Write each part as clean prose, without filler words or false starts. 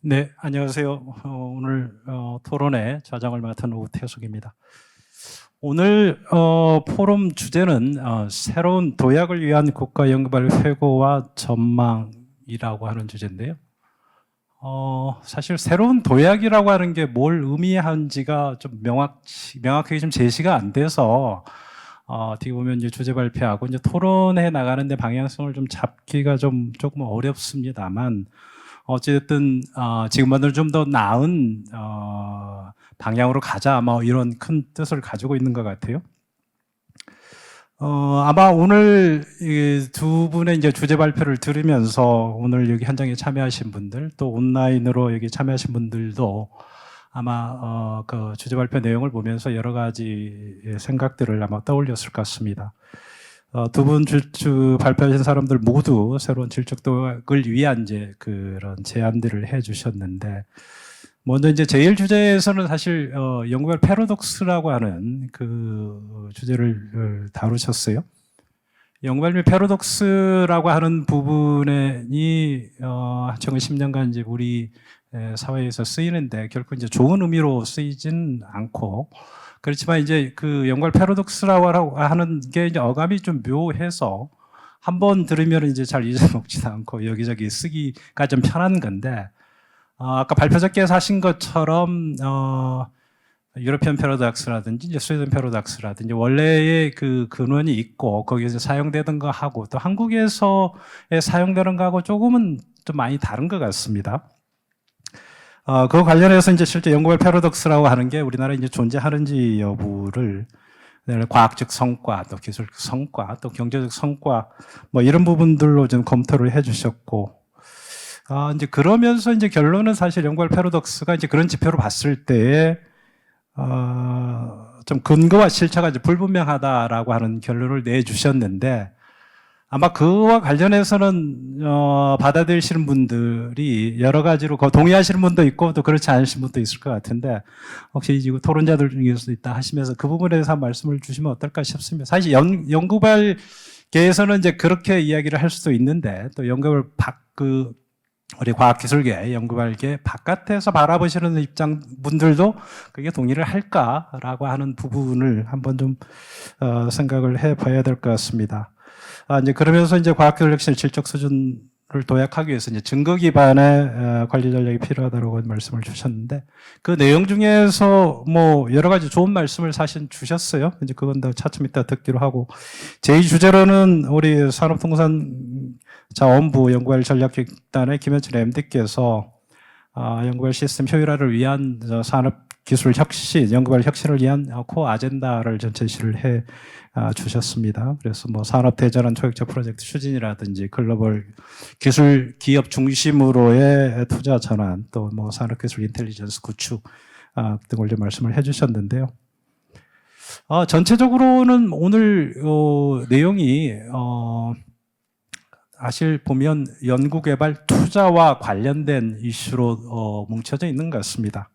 네, 안녕하세요. 오늘 토론회 좌장을 맡은 오태석입니다. 오늘 포럼 주제는 새로운 도약을 위한 국가연구발 회고와 전망이라고 하는 주제인데요. 사실 새로운 도약이라고 하는 게 뭘 의미하는지가 좀 명확하게 좀 제시가 안 돼서 어떻게 보면 이제 주제 발표하고 이제 토론해 나가는데 방향성을 좀 잡기가 조금 어렵습니다만 어쨌든 지금보다는 좀 더 나은 방향으로 가자 뭐 이런 큰 뜻을 가지고 있는 것 같아요. 아마 오늘 이 두 분의 이제 주제 발표를 들으면서 오늘 여기 현장에 참여하신 분들 또 온라인으로 여기 참여하신 분들도 아마 그 주제 발표 내용을 보면서 여러 가지 생각들을 아마 떠올렸을 것 같습니다. 두 분 발표하신 사람들 모두 새로운 질적 도약을 위한 이제 그런 제안들을 해주셨는데, 먼저 이제 제일 주제에서는 사실 연구별 패러독스라고 하는 그 주제를 다루셨어요. 연구별 패러독스라고 하는 부분이 1010년간 이제 우리 사회에서 쓰이는데 결코 이제 좋은 의미로 쓰이진 않고, 그렇지만 이제 그 연구별 패러독스라고 하는 게 이제 어감이 좀 묘해서 한번 들으면 이제 잘 잊어먹지도 않고 여기저기 쓰기가 좀 편한 건데, 아까 발표 적게에서 하신 것처럼 유러피언 패러독스라든지 이제 스웨덴 패러독스라든지 원래의 그 근원이 있고 거기에서 사용되던 거 하고 또 한국에서 사용되는 거하고 조금은 좀 많이 다른 것 같습니다. 그 관련해서 이제 실제 연구별 패러독스라고 하는 게 우리나라에 이제 존재하는지 여부를 과학적 성과, 또 기술적 성과, 또 경제적 성과 뭐 이런 부분들로 좀 검토를 해주셨고, 이제 그러면서 이제 결론은 사실 연구별 패러독스가 이제 그런 지표로 봤을 때에 좀 근거와 실체가 이제 불분명하다라고 하는 결론을 내주셨는데, 아마 그와 관련해서는 받아들이시는 분들이 여러 가지로 동의하시는 분도 있고 또 그렇지 않으신 분도 있을 것 같은데, 혹시 지금 토론자들 중에서도 있다 하시면서 그 부분에 대해서 한 말씀을 주시면 어떨까 싶습니다. 사실 연구발계에서는 이제 그렇게 이야기를 할 수도 있는데, 또 연구발 우리 과학기술계, 연구발계 바깥에서 바라보시는 입장 분들도 그게 동의를 할까라고 하는 부분을 한번 좀 생각을 해봐야 될 것 같습니다. 이제 그러면서 이제 과학기술 혁신의 질적 수준을 도약하기 위해서 이제 증거 기반의 관리 전략이 필요하다고 말씀을 주셨는데, 그 내용 중에서 뭐 여러 가지 좋은 말씀을 사실 주셨어요. 이제 그건 더 차츰 이따 듣기로 하고, 제2주제로는 우리 산업통상자원부 연구발 전략기획단의 김현철 MD께서 연구발 시스템 효율화를 위한 산업기술 혁신, 연구발 혁신을 위한 코어 아젠다를 전 제시를 해 주셨습니다. 그래서 뭐 산업대전환 초역적 프로젝트 추진이라든지 글로벌 기술 기업 중심으로의 투자 전환, 또 뭐 산업기술 인텔리전스 구축 등을 좀 말씀을 해주셨는데요. 전체적으로는 오늘 내용이 사실 보면 연구개발 투자와 관련된 이슈로 뭉쳐져 있는 것 같습니다.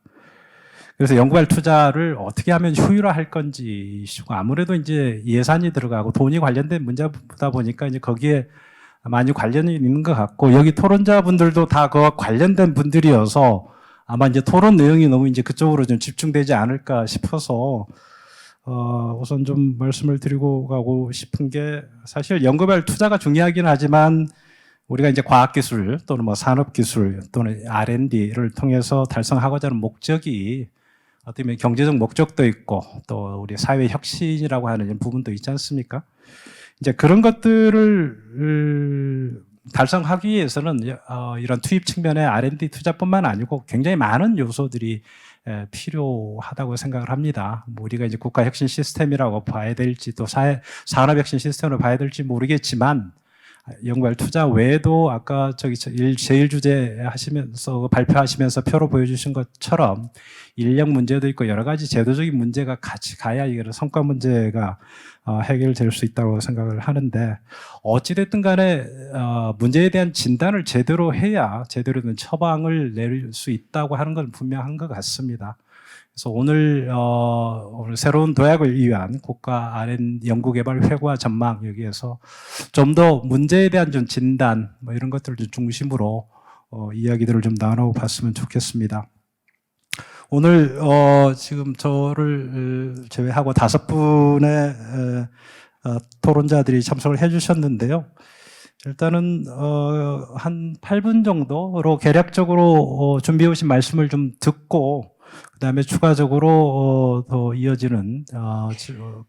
그래서 연구발 투자를 어떻게 하면 효율화할 건지 이슈가 아무래도 이제 예산이 들어가고 돈이 관련된 문제다 보니까 이제 거기에 많이 관련이 있는 것 같고, 여기 토론자분들도 다 그와 관련된 분들이어서 아마 이제 토론 내용이 너무 이제 그쪽으로 좀 집중되지 않을까 싶어서 우선 좀 말씀을 드리고 가고 싶은 게, 사실 연구발 투자가 중요하긴 하지만 우리가 이제 과학기술 또는 뭐 산업기술 또는 R&D를 통해서 달성하고자 하는 목적이 어떻게 보면 경제적 목적도 있고 또 우리 사회 혁신이라고 하는 부분도 있지 않습니까? 이제 그런 것들을 달성하기 위해서는 이런 투입 측면의 R&D 투자뿐만 아니고 굉장히 많은 요소들이 필요하다고 생각을 합니다. 뭐 우리가 이제 국가 혁신 시스템이라고 봐야 될지 또 산업 혁신 시스템으로 봐야 될지 모르겠지만, 연구발 투자 외에도 아까 제일 주제 하시면서 발표하시면서 표로 보여주신 것처럼 인력 문제도 있고 여러 가지 제도적인 문제가 같이 가야 이게 성과 문제가 해결될 수 있다고 생각을 하는데, 어찌됐든 간에 문제에 대한 진단을 제대로 해야 제대로 된 처방을 내릴 수 있다고 하는 건 분명한 것 같습니다. 그래서 오늘 새로운 도약을 위한 국가 R&D 연구개발 회고와 전망, 여기에서 좀 더 문제에 대한 좀 진단 뭐 이런 것들을 중심으로 이야기들을 좀 나눠봤으면 좋겠습니다. 오늘 지금 저를 제외하고 5분의 토론자들이 참석을 해주셨는데요. 일단은 한 8분 정도로 개략적으로 준비해 오신 말씀을 좀 듣고 그다음에 추가적으로 더 이어지는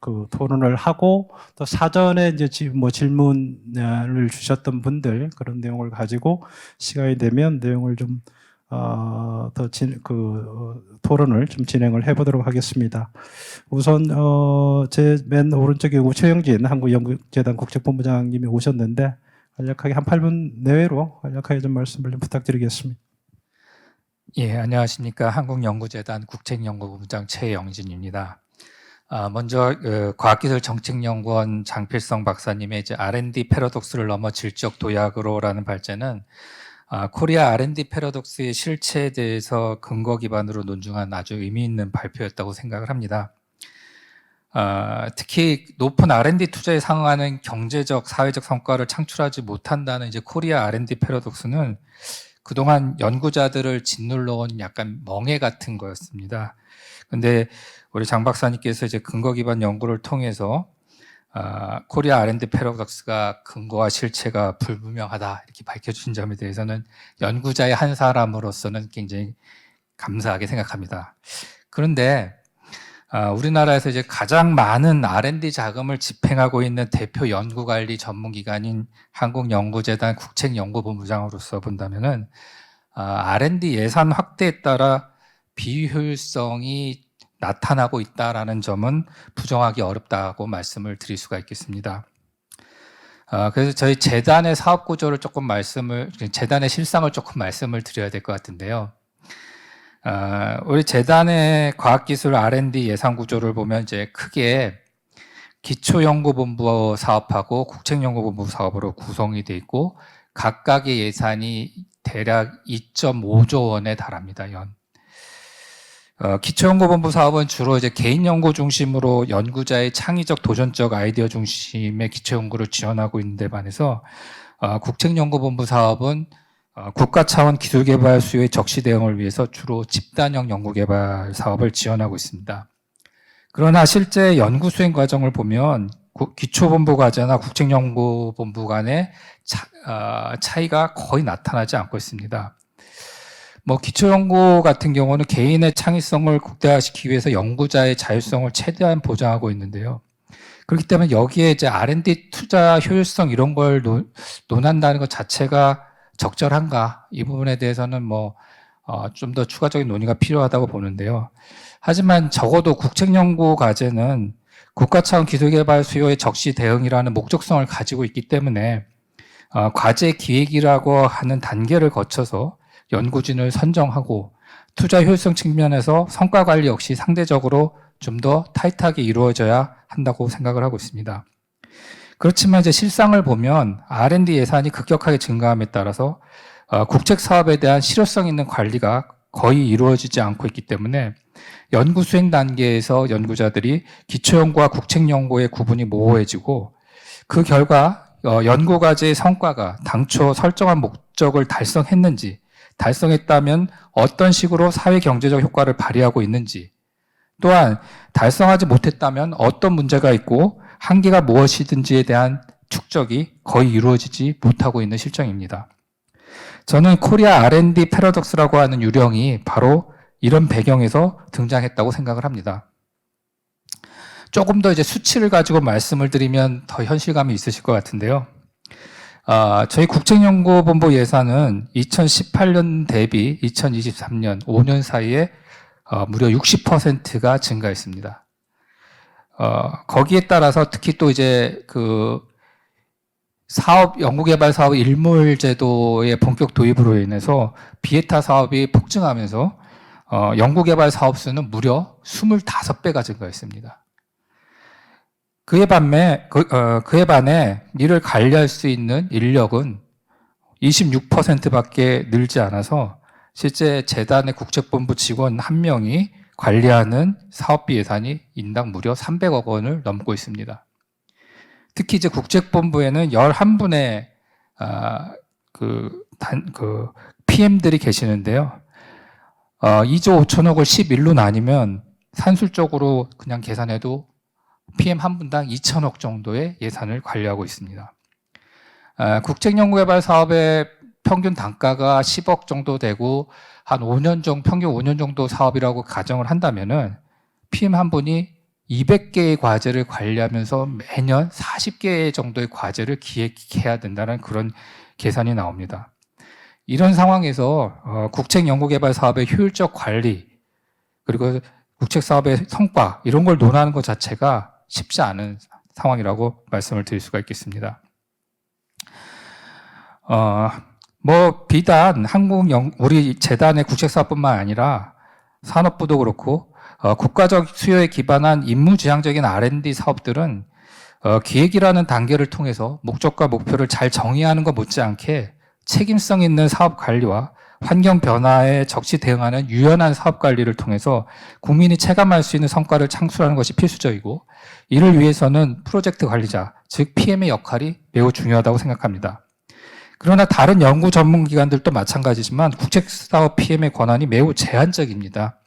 그 토론을 하고 또 사전에 이제 뭐 질문을 주셨던 분들 그런 내용을 가지고 시간이 되면 내용을 좀 토론을 좀 진행을 해보도록 하겠습니다. 우선 제 맨 오른쪽에 최영진 한국연구재단 국책본부장님이 오셨는데 간략하게 한 8분 내외로 간략하게 좀 말씀을 좀 부탁드리겠습니다. 예, 안녕하십니까. 한국연구재단 국책연구본부장 최영진입니다. 먼저 과학기술정책연구원 장필성 박사님의 이제 R&D 패러독스를 넘어 질적 도약으로라는 발제는 코리아 R&D 패러독스의 실체에 대해서 근거 기반으로 논증한 아주 의미 있는 발표였다고 생각을 합니다. 특히 높은 R&D 투자에 상응하는 경제적, 사회적 성과를 창출하지 못한다는 이제 코리아 R&D 패러독스는 그동안 연구자들을 짓눌러 온 약간 멍해 같은 거였습니다. 근데 우리 장 박사님께서 이제 근거 기반 연구를 통해서 코리아 R&D 패러독스가 근거와 실체가 불분명하다 이렇게 밝혀주신 점에 대해서는 연구자의 한 사람으로서는 굉장히 감사하게 생각합니다. 그런데 우리나라에서 이제 가장 많은 R&D 자금을 집행하고 있는 대표 연구관리 전문기관인 한국연구재단 국책연구본부장으로서 본다면은 R&D 예산 확대에 따라 비효율성이 나타나고 있다라는 점은 부정하기 어렵다고 말씀을 드릴 수가 있겠습니다. 그래서 저희 재단의 사업 구조를 재단의 실상을 조금 말씀을 드려야 될 것 같은데요. 우리 재단의 과학기술 R&D 예산 구조를 보면 이제 크게 기초연구본부 사업하고 국책연구본부 사업으로 구성이 되어 있고 각각의 예산이 대략 2.5조 원에 달합니다. 기초연구본부 사업은 주로 이제 개인 연구 중심으로 연구자의 창의적 도전적 아이디어 중심의 기초연구를 지원하고 있는데 반해서 국책연구본부 사업은 국가 차원 기술개발 수요의 적시 대응을 위해서 주로 집단형 연구개발 사업을 지원하고 있습니다. 그러나 실제 연구 수행 과정을 보면 기초본부 과제나 국책연구본부 간의 차이가 거의 나타나지 않고 있습니다. 뭐 기초연구 같은 경우는 개인의 창의성을 극대화시키기 위해서 연구자의 자율성을 최대한 보장하고 있는데요. 그렇기 때문에 여기에 이제 R&D 투자 효율성 이런 걸 논한다는 것 자체가 적절한가? 이 부분에 대해서는 좀 더 추가적인 논의가 필요하다고 보는데요. 하지만 적어도 국책연구 과제는 국가 차원 기술개발 수요의 적시 대응이라는 목적성을 가지고 있기 때문에 과제 기획이라고 하는 단계를 거쳐서 연구진을 선정하고 투자 효율성 측면에서 성과 관리 역시 상대적으로 좀 더 타이트하게 이루어져야 한다고 생각을 하고 있습니다. 그렇지만 이제 실상을 보면 R&D 예산이 급격하게 증가함에 따라서 국책 사업에 대한 실효성 있는 관리가 거의 이루어지지 않고 있기 때문에 연구 수행 단계에서 연구자들이 기초연구와 국책연구의 구분이 모호해지고 그 결과 연구 과제의 성과가 당초 설정한 목적을 달성했는지, 달성했다면 어떤 식으로 사회 경제적 효과를 발휘하고 있는지, 또한 달성하지 못했다면 어떤 문제가 있고 한계가 무엇이든지에 대한 축적이 거의 이루어지지 못하고 있는 실정입니다. 저는 코리아 R&D 패러독스라고 하는 유령이 바로 이런 배경에서 등장했다고 생각을 합니다. 조금 더 이제 수치를 가지고 말씀을 드리면 더 현실감이 있으실 것 같은데요. 저희 국책연구본부 예산은 2018년 대비 2023년 5년 사이에 무려 60%가 증가했습니다. 거기에 따라서 특히 또 이제 연구개발 사업 일몰제도의 본격 도입으로 인해서 비에타 사업이 폭증하면서 연구개발 사업 수는 무려 25배가 증가했습니다. 그에 반해 이를 관리할 수 있는 인력은 26%밖에 늘지 않아서 실제 재단의 국책본부 직원 1명이 관리하는 사업비 예산이 인당 무려 300억 원을 넘고 있습니다. 특히 이제 국책본부에는 11분의 PM들이 계시는데요. 2조 5천억을 11로 나뉘면 산술적으로 그냥 계산해도 PM 한 분당 2천억 정도의 예산을 관리하고 있습니다. 국책연구개발 사업의 평균 단가가 10억 정도 되고 한 5년 정도, 평균 5년 정도 사업이라고 가정을 한다면은 PM 한 분이 200개의 과제를 관리하면서 매년 40개 정도의 과제를 기획해야 된다는 그런 계산이 나옵니다. 이런 상황에서 국책연구개발 사업의 효율적 관리 그리고 국책사업의 성과 이런 걸 논하는 것 자체가 쉽지 않은 상황이라고 말씀을 드릴 수가 있겠습니다. 비단 우리 재단의 국책사업뿐만 아니라 산업부도 그렇고 국가적 수요에 기반한 임무지향적인 R&D 사업들은 기획이라는 단계를 통해서 목적과 목표를 잘 정의하는 것 못지않게 책임성 있는 사업 관리와 환경 변화에 적시 대응하는 유연한 사업 관리를 통해서 국민이 체감할 수 있는 성과를 창출하는 것이 필수적이고 이를 위해서는 프로젝트 관리자, 즉 PM의 역할이 매우 중요하다고 생각합니다. 그러나 다른 연구 전문기관들도 마찬가지지만 국책사업 PM의 권한이 매우 제한적입니다.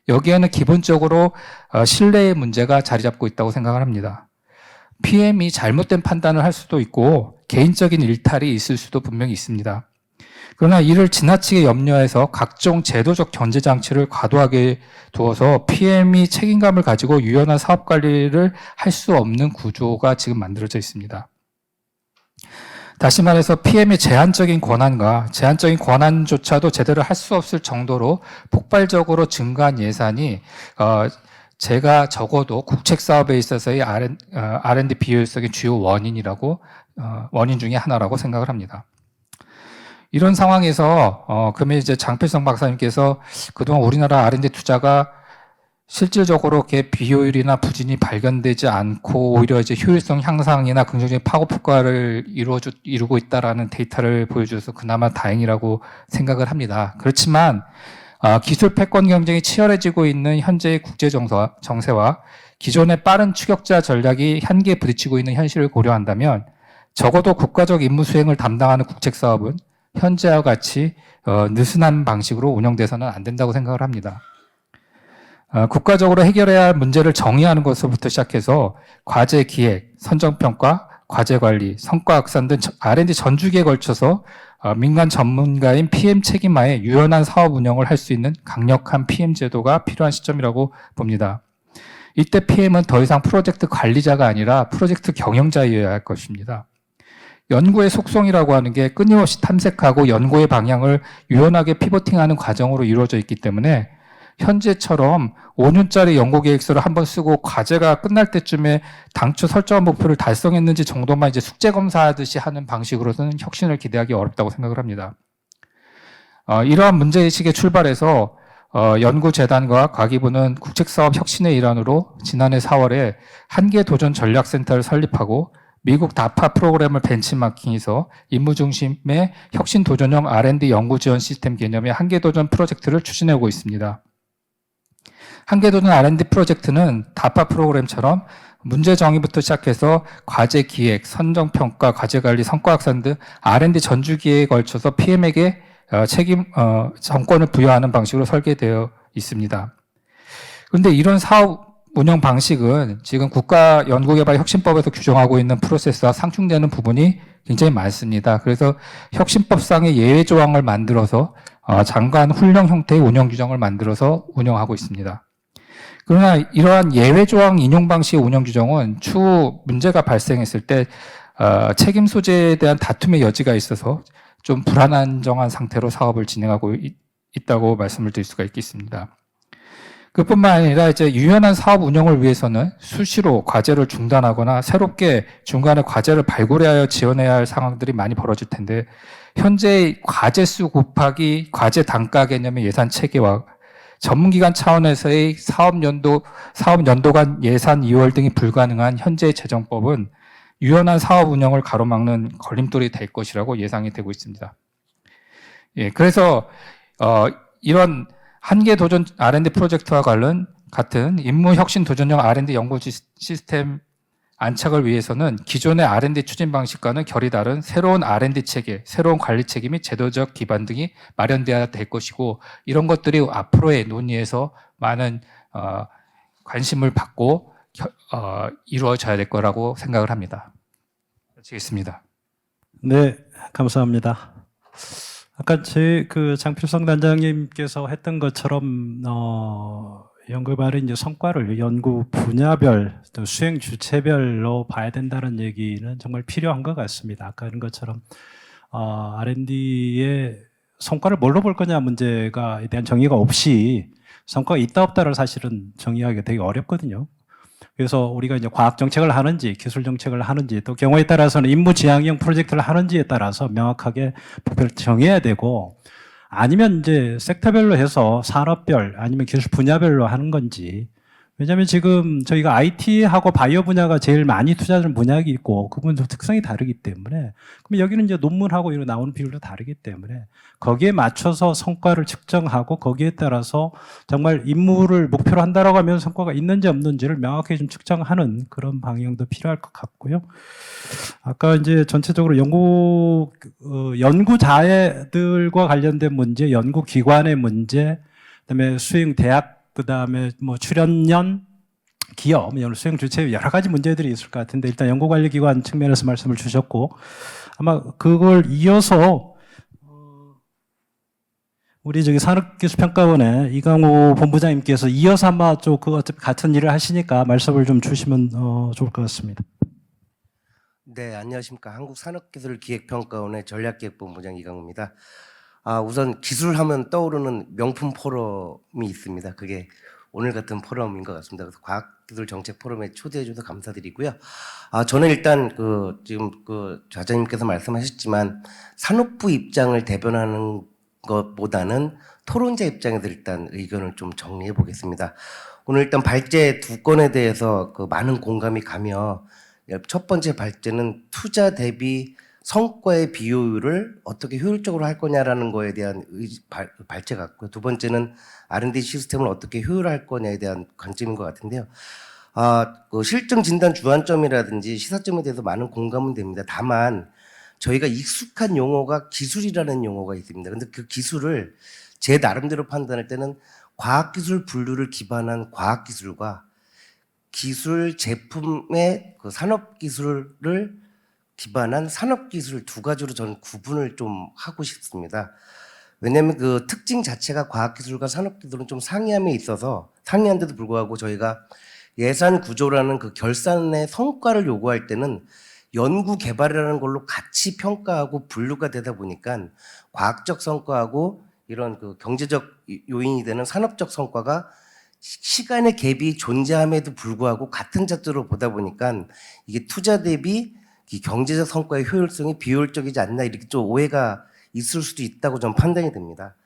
여기에는 기본적으로 신뢰의 문제가 자리 잡고 있다고 생각을 합니다. PM이 잘못된 판단을 할 수도 있고 개인적인 일탈이 있을 수도 분명히 있습니다. 그러나 이를 지나치게 염려해서 각종 제도적 견제 장치를 과도하게 두어서 PM이 책임감을 가지고 유연한 사업 관리를 할 수 없는 구조가 지금 만들어져 있습니다. 다시 말해서 PM의 제한적인 권한과 제한적인 권한조차도 제대로 할 수 없을 정도로 폭발적으로 증가한 예산이 제가 적어도 국책사업에 있어서의 R&D 비효율성의 주요 원인이라고 원인 중에 하나라고 생각을 합니다. 이런 상황에서 그러면 이제 장필성 박사님께서 그동안 우리나라 R&D 투자가 실질적으로 이렇게 비효율이나 부진이 발견되지 않고 오히려 이제 효율성 향상이나 긍정적인 파급 효과를 이루고 있다라는 데이터를 보여줘서 그나마 다행이라고 생각을 합니다. 그렇지만 기술 패권 경쟁이 치열해지고 있는 현재의 국제 정세와 기존의 빠른 추격자 전략이 한계에 부딪히고 있는 현실을 고려한다면 적어도 국가적 임무 수행을 담당하는 국책 사업은 현재와 같이 느슨한 방식으로 운영돼서는 안 된다고 생각을 합니다. 국가적으로 해결해야 할 문제를 정의하는 것부터 시작해서 과제 기획, 선정평가, 과제 관리, 성과 확산 등 R&D 전주기에 걸쳐서 민간 전문가인 PM 책임하에 유연한 사업 운영을 할 수 있는 강력한 PM 제도가 필요한 시점이라고 봅니다. 이때 PM은 더 이상 프로젝트 관리자가 아니라 프로젝트 경영자여야 할 것입니다. 연구의 속성이라고 하는 게 끊임없이 탐색하고 연구의 방향을 유연하게 피보팅하는 과정으로 이루어져 있기 때문에 현재처럼 5년짜리 연구계획서를 한번 쓰고 과제가 끝날 때쯤에 당초 설정한 목표를 달성했는지 정도만 이제 숙제 검사하듯이 하는 방식으로서는 혁신을 기대하기 어렵다고 생각을 합니다. 이러한 문제의식에 출발해서 연구재단과 과기부는 국책사업 혁신의 일환으로 지난해 4월에 한계 도전 전략센터를 설립하고 미국 다파 프로그램을 벤치마킹해서 임무 중심의 혁신 도전형 R&D 연구 지원 시스템 개념의 한계 도전 프로젝트를 추진하고 있습니다. 한계 도전 R&D 프로젝트는 다파 프로그램처럼 문제 정의부터 시작해서 과제 기획, 선정 평가, 과제 관리, 성과 확산 등 R&D 전주기에 걸쳐서 PM에게 정권을 부여하는 방식으로 설계되어 있습니다. 그런데 이런 사업 운영 방식은 지금 국가연구개발혁신법에서 규정하고 있는 프로세스와 상충되는 부분이 굉장히 많습니다. 그래서 혁신법상의 예외 조항을 만들어서 장관 훈령 형태의 운영 규정을 만들어서 운영하고 있습니다. 그러나 이러한 예외 조항 인용 방식의 운영 규정은 추후 문제가 발생했을 때 책임 소재에 대한 다툼의 여지가 있어서 좀 불안정한 상태로 사업을 진행하고 있다고 말씀을 드릴 수가 있겠습니다. 그뿐만 아니라 이제 유연한 사업 운영을 위해서는 수시로 과제를 중단하거나 새롭게 중간에 과제를 발굴하여 지원해야 할 상황들이 많이 벌어질 텐데 현재의 과제 수 곱하기 과제 단가 개념의 예산 체계와 전문기관 차원에서의 사업 연도 간 예산 이월 등이 불가능한 현재의 재정법은 유연한 사업 운영을 가로막는 걸림돌이 될 것이라고 예상이 되고 있습니다. 예, 그래서 이런 한계 도전 R&D 프로젝트와 같은 임무 혁신 도전형 R&D 연구 시스템 안착을 위해서는 기존의 R&D 추진 방식과는 결이 다른 새로운 R&D 체계, 새로운 관리 체계 및 제도적 기반 등이 마련돼야 될 것이고 이런 것들이 앞으로의 논의에서 많은 관심을 받고 이루어져야 될 거라고 생각을 합니다. 마치겠습니다. 네, 감사합니다. 아까 그 장필성 단장님께서 했던 것처럼 연구발의 이제 성과를 연구 분야별 또 수행 주체별로 봐야 된다는 얘기는 정말 필요한 것 같습니다. 아까 그런 것처럼 R&D의 성과를 뭘로 볼 거냐 문제가에 대한 정의가 없이 성과가 있다 없다를 사실은 정의하기가 되게 어렵거든요. 그래서 우리가 이제 과학 정책을 하는지 기술 정책을 하는지 또 경우에 따라서는 임무 지향형 프로젝트를 하는지에 따라서 명확하게 목표를 정해야 되고 아니면 이제 섹터별로 해서 산업별 아니면 기술 분야별로 하는 건지. 왜냐하면 지금 저희가 IT하고 바이오 분야가 제일 많이 투자하는 분야가 있고 그분도 특성이 다르기 때문에 그럼 여기는 이제 논문하고 이런 나오는 비율도 다르기 때문에 거기에 맞춰서 성과를 측정하고 거기에 따라서 정말 임무를 목표로 한다라고 하면 성과가 있는지 없는지를 명확하게 좀 측정하는 그런 방향도 필요할 것 같고요. 아까 이제 전체적으로 연구자들과 관련된 문제, 연구기관의 문제, 그다음에 수행 대학, 그다음에 뭐 출연연, 기업, 수행 주체 여러 가지 문제들이 있을 것 같은데 일단 연구관리기관 측면에서 말씀을 주셨고 아마 그걸 이어서 우리 저기 산업기술평가원의 이강호 본부장님께서 이어서 아마 좀 그 어차피 같은 일을 하시니까 말씀을 좀 주시면 좋을 것 같습니다. 네, 안녕하십니까. 한국산업기술기획평가원의 전략기획본부장 이강호입니다. 우선 기술하면 떠오르는 명품 포럼이 있습니다. 그게 오늘 같은 포럼인 것 같습니다. 그래서 과학기술정책 포럼에 초대해 주셔서 감사드리고요. 저는 일단 지금 좌장님께서 말씀하셨지만 산업부 입장을 대변하는 것보다는 토론자 입장에서 일단 의견을 좀 정리해 보겠습니다. 오늘 일단 발제 두 건에 대해서 많은 공감이 가며 첫 번째 발제는 투자 대비 성과의 비효율을 어떻게 효율적으로 할 거냐라는 거에 대한 발제 같고요. 두 번째는 R&D 시스템을 어떻게 효율할 거냐에 대한 관점인 것 같은데요. 실증 진단 주안점이라든지 시사점에 대해서 많은 공감은 됩니다. 다만 저희가 익숙한 용어가 기술이라는 용어가 있습니다. 근데 그 기술을 제 나름대로 판단할 때는 과학기술 분류를 기반한 과학기술과 기술 제품의 산업기술을 기반한 산업기술 두 가지로 저는 구분을 좀 하고 싶습니다. 왜냐하면 그 특징 자체가 과학기술과 산업기술은 좀 상이함에 있어서 상이한데도 불구하고 저희가 예산 구조라는 그 결산의 성과를 요구할 때는 연구 개발이라는 걸로 같이 평가하고 분류가 되다 보니까 과학적 성과하고 이런 그 경제적 요인이 되는 산업적 성과가 시간의 갭이 존재함에도 불구하고 같은 잣대로 보다 보니까 이게 투자 대비 이 경제적 성과의 효율성이 비효율적이지 않나 이렇게 좀 오해가 있을 수도 있다고 좀 판단이 됩니다.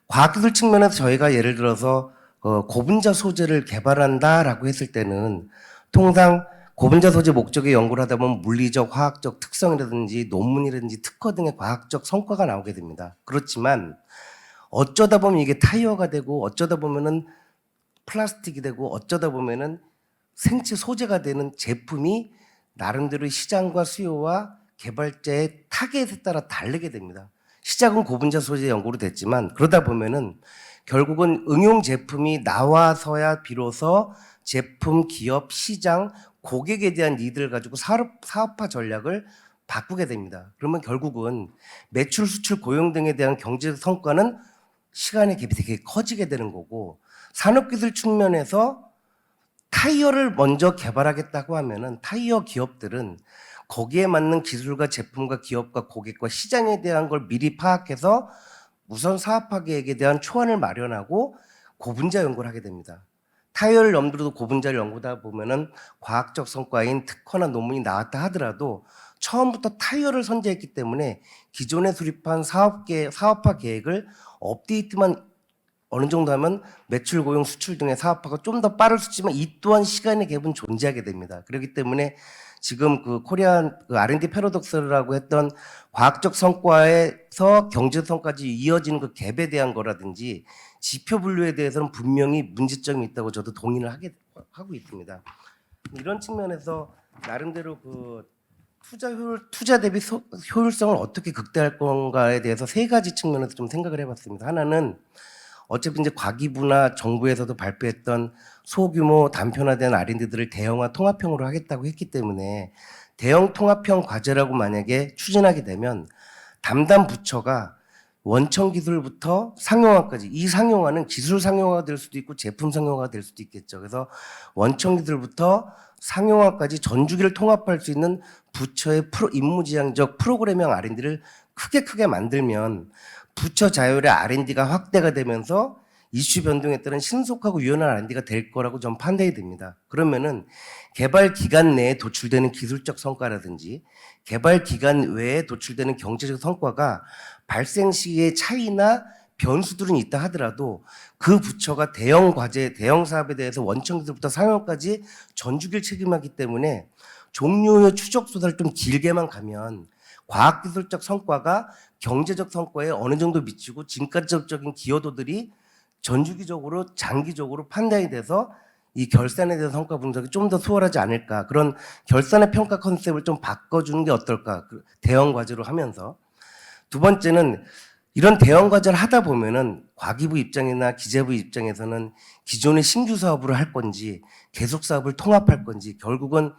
과학기술 측면에서 저희가 예를 들어서 고분자 소재를 개발한다라고 했을 때는 통상 고분자 소재 목적의 연구를 하다 보면 물리적, 화학적 특성이라든지 논문이라든지 특허 등의 과학적 성과가 나오게 됩니다. 그렇지만 어쩌다 보면 이게 타이어가 되고 어쩌다 보면은 플라스틱이 되고 어쩌다 보면은 생체 소재가 되는 제품이 나름대로 시장과 수요와 개발자의 타겟에 따라 다르게 됩니다. 시작은 고분자 소재 연구로 됐지만 그러다 보면은 결국은 응용 제품이 나와서야 비로소 제품, 기업, 시장, 고객에 대한 니드를 가지고 사업화 전략을 바꾸게 됩니다. 그러면 결국은 매출, 수출, 고용 등에 대한 경제적 성과는 시간의 갭이 되게 커지게 되는 거고 산업기술 측면에서 타이어를 먼저 개발하겠다고 하면은 타이어 기업들은 거기에 맞는 기술과 제품과 기업과 고객과 시장에 대한 걸 미리 파악해서 우선 사업화 계획에 대한 초안을 마련하고 고분자 연구를 하게 됩니다. 타이어를 염두로 도 고분자를 연구하다 보면은 과학적 성과인 특허나 논문이 나왔다 하더라도 처음부터 타이어를 선제했기 때문에 기존에 수립한 사업화 계획을 업데이트만 어느 정도 하면 매출, 고용, 수출 등의 사업화가 좀 더 빠를 수 있지만 이 또한 시간의 갭은 존재하게 됩니다. 그렇기 때문에 지금 코리안 R&D 패러독스라고 했던 과학적 성과에서 경제 성과까지 이어지는 그 갭에 대한 거라든지 지표 분류에 대해서는 분명히 문제점이 있다고 저도 동의를 하고 있습니다. 이런 측면에서 나름대로 그 투자 대비 효율성을 어떻게 극대화할 건가에 대해서 세 가지 측면에서 좀 생각을 해봤습니다. 하나는 어차피 이제 과기부나 정부에서도 발표했던 소규모 단편화된 R&D들을 대형화 통합형으로 하겠다고 했기 때문에 대형 통합형 과제라고 만약에 추진하게 되면 담당 부처가 원천 기술부터 상용화까지, 이 상용화는 기술 상용화가 될 수도 있고 제품 상용화가 될 수도 있겠죠. 그래서 원천 기술부터 상용화까지 전주기를 통합할 수 있는 부처의 임무지향적 프로그램형 R&D를 크게 만들면 부처 자율의 R&D가 확대가 되면서 이슈 변동에 따른 신속하고 유연한 R&D가 될 거라고 전 판단이 됩니다. 그러면은 개발 기간 내에 도출되는 기술적 성과라든지 개발 기간 외에 도출되는 경제적 성과가 발생 시기의 차이나 변수들은 있다 하더라도 그 부처가 대형 과제, 대형 사업에 대해서 원천 기술부터 상용까지 전주기를 책임하기 때문에 종료의 추적 수사를 좀 길게만 가면 과학기술적 성과가 경제적 성과에 어느 정도 미치고 진가적인 기여도들이 전주기적으로 장기적으로 판단이 돼서 이 결산에 대한 성과 분석이 좀 더 수월하지 않을까. 그런 결산의 평가 컨셉을 좀 바꿔주는 게 어떨까. 대형 과제로 하면서. 두 번째는 이런 대형 과제를 하다 보면은 과기부 입장이나 기재부 입장에서는 기존의 신규 사업으로 할 건지 계속 사업을 통합할 건지 결국은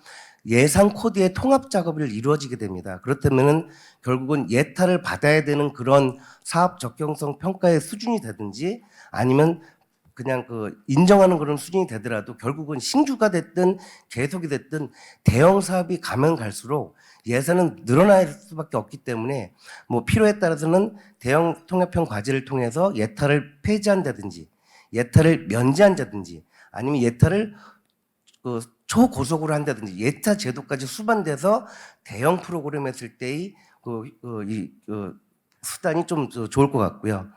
예상 코드의 통합 작업을 이루어지게 됩니다. 그렇다면은 결국은 예타를 받아야 되는 그런 사업 적격성 평가의 수준이 되든지 아니면 그냥 인정하는 그런 수준이 되더라도 결국은 신규가 됐든 계속이 됐든 대형 사업이 가면 갈수록 예산은 늘어날 수밖에 없기 때문에 뭐 필요에 따라서는 대형 통합형 과제를 통해서 예타를 폐지한다든지 예타를 면제한다든지 아니면 예타를 초고속으로 한다든지 예타 제도까지 수반돼서 대형 프로그램 했을 때의 수단이 좀 좋을 것 같고요.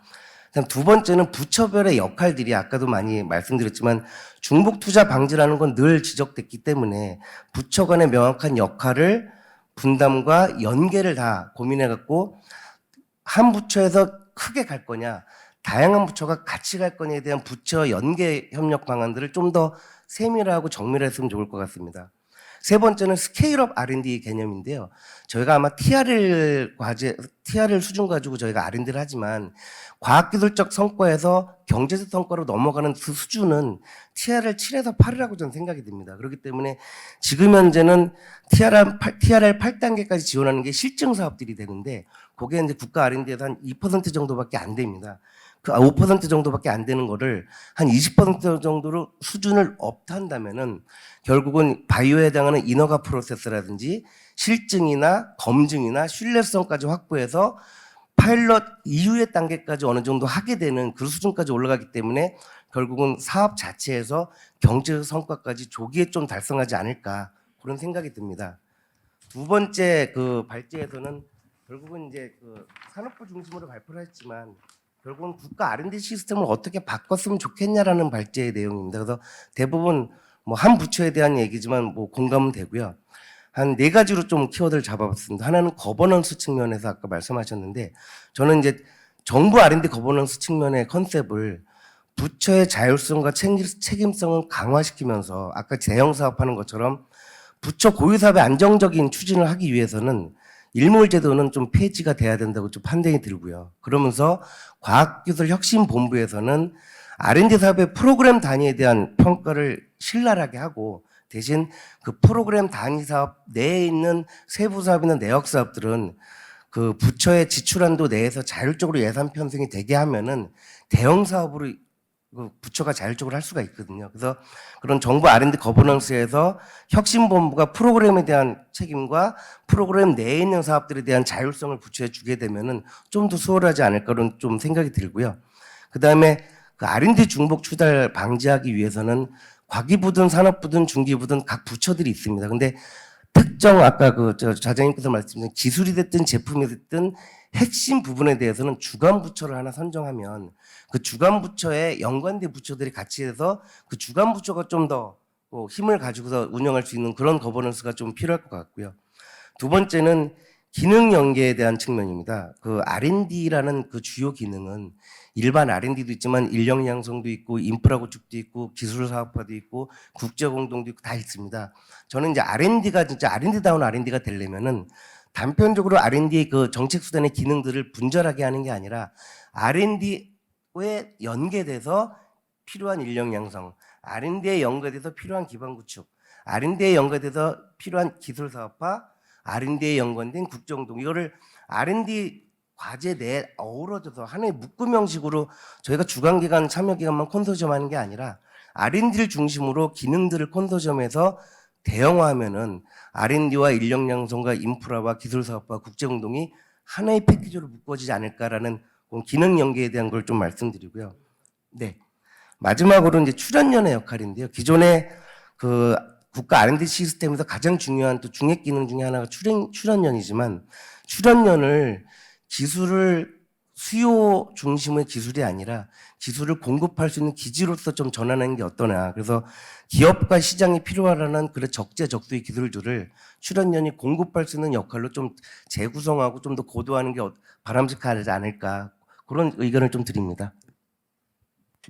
두 번째는 부처별의 역할들이 아까도 많이 말씀드렸지만 중복 투자 방지라는 건 늘 지적됐기 때문에 부처 간의 명확한 역할을 분담과 연계를 다 고민해 갖고 한 부처에서 크게 갈 거냐 다양한 부처가 같이 갈 거냐에 대한 부처 연계 협력 방안들을 좀 더 세밀하고 정밀했으면 좋을 것 같습니다. 세 번째는 스케일업 R&D 개념인데요. 저희가 아마 TRL 수준 가지고 저희가 R&D를 하지만 과학기술적 성과에서 경제적 성과로 넘어가는 그 수준은 TRL 7에서 8이라고 저는 생각이 듭니다. 그렇기 때문에 지금 현재는 TRL 8단계까지 지원하는 게 실증 사업들이 되는데 그게 이제 국가 R&D에서 한 2% 정도밖에 안 됩니다. 그 5% 정도밖에 안 되는 거를 한 20% 정도로 수준을 업한다면은 결국은 바이오에 해당하는 인허가 프로세스라든지 실증이나 검증이나 신뢰성까지 확보해서 파일럿 이후의 단계까지 어느 정도 하게 되는 그 수준까지 올라가기 때문에 결국은 사업 자체에서 경제적 성과까지 조기에 좀 달성하지 않을까 그런 생각이 듭니다. 두 번째 발제에서는 결국은 이제 산업부 중심으로 발표를 했지만 결국은 국가 R&D 시스템을 어떻게 바꿨으면 좋겠냐라는 발제의 내용입니다. 그래서 대부분 뭐 한 부처에 대한 얘기지만 뭐 공감은 되고요. 한 네 가지로 좀 키워드를 잡아봤습니다. 하나는 거버넌스 측면에서 아까 말씀하셨는데 저는 이제 정부 R&D 거버넌스 측면의 컨셉을 부처의 자율성과 책임성을 강화시키면서 아까 대형 사업하는 것처럼 부처 고유 사업의 안정적인 추진을 하기 위해서는 일몰제도는 좀 폐지가 돼야 된다고 좀 판단이 들고요. 그러면서 과학기술혁신본부에서는 R&D 사업의 프로그램 단위에 대한 평가를 신랄하게 하고 대신 그 프로그램 단위 사업 내에 있는 세부 사업이나 내역 사업들은 그 부처의 지출한도 내에서 자율적으로 예산 편성이 되게 하면은 대형 사업으로 그 부처가 자율적으로 할 수가 있거든요. 그래서 그런 정부 R&D 거버넌스에서 혁신본부가 프로그램에 대한 책임과 프로그램 내에 있는 사업들에 대한 자율성을 부처에 주게 되면은 좀 더 수월하지 않을까라는 좀 생각이 들고요. 그 다음에 그 R&D 중복 투자를 방지하기 위해서는 과기부든 산업부든 중기부든 각 부처들이 있습니다. 근데 특정 아까 자장님께서 말씀하신 기술이 됐든 제품이 됐든 핵심 부분에 대해서는 주관 부처를 하나 선정하면 그 주관 부처에 연관된 부처들이 같이 해서 그 주관 부처가 좀 더 힘을 가지고서 운영할 수 있는 그런 거버넌스가 좀 필요할 것 같고요. 두 번째는 기능 연계에 대한 측면입니다. 그 R&D라는 그 주요 기능은 일반 R&D도 있지만 인력 양성도 있고 인프라 구축도 있고 기술 사업화도 있고 국제 공동도 있고 다 있습니다. 저는 이제 R&D가 진짜 R&D다운 R&D가 되려면은 단편적으로 R&D의 그 정책 수단의 기능들을 분절하게 하는 게 아니라 R&D에 연계돼서 필요한 인력 양성, R&D에 연계돼서 필요한 기반 구축, R&D에 연계돼서 필요한 기술 사업화, R&D에 연관된 국정동 이거를 R&D 과제 내 어우러져서 하나의 묶음 형식으로 저희가 주관기관 참여기관만 컨소시엄 하는 게 아니라 R&D를 중심으로 기능들을 컨소시엄해서 대형화하면은 R&D와 인력 양성과 인프라와 기술 사업과 국제 공동이 하나의 패키지로 묶어지지 않을까라는 기능 연계에 대한 걸 좀 말씀드리고요. 네. 마지막으로 이제 출연연의 역할인데요. 기존의 그 국가 R&D 시스템에서 가장 중요한 또 중핵 기능 중에 하나가 출연연이지만 출연연을 기술을 수요 중심의 기술이 아니라 기술을 공급할 수 있는 기지로서 좀 전환하는 게 어떠냐. 그래서 기업과 시장이 필요하라는 그런 적재적소의 기술들을 출연연이 공급할 수 있는 역할로 좀 재구성하고 좀 더 고도화하는 게 바람직하지 않을까. 그런 의견을 좀 드립니다.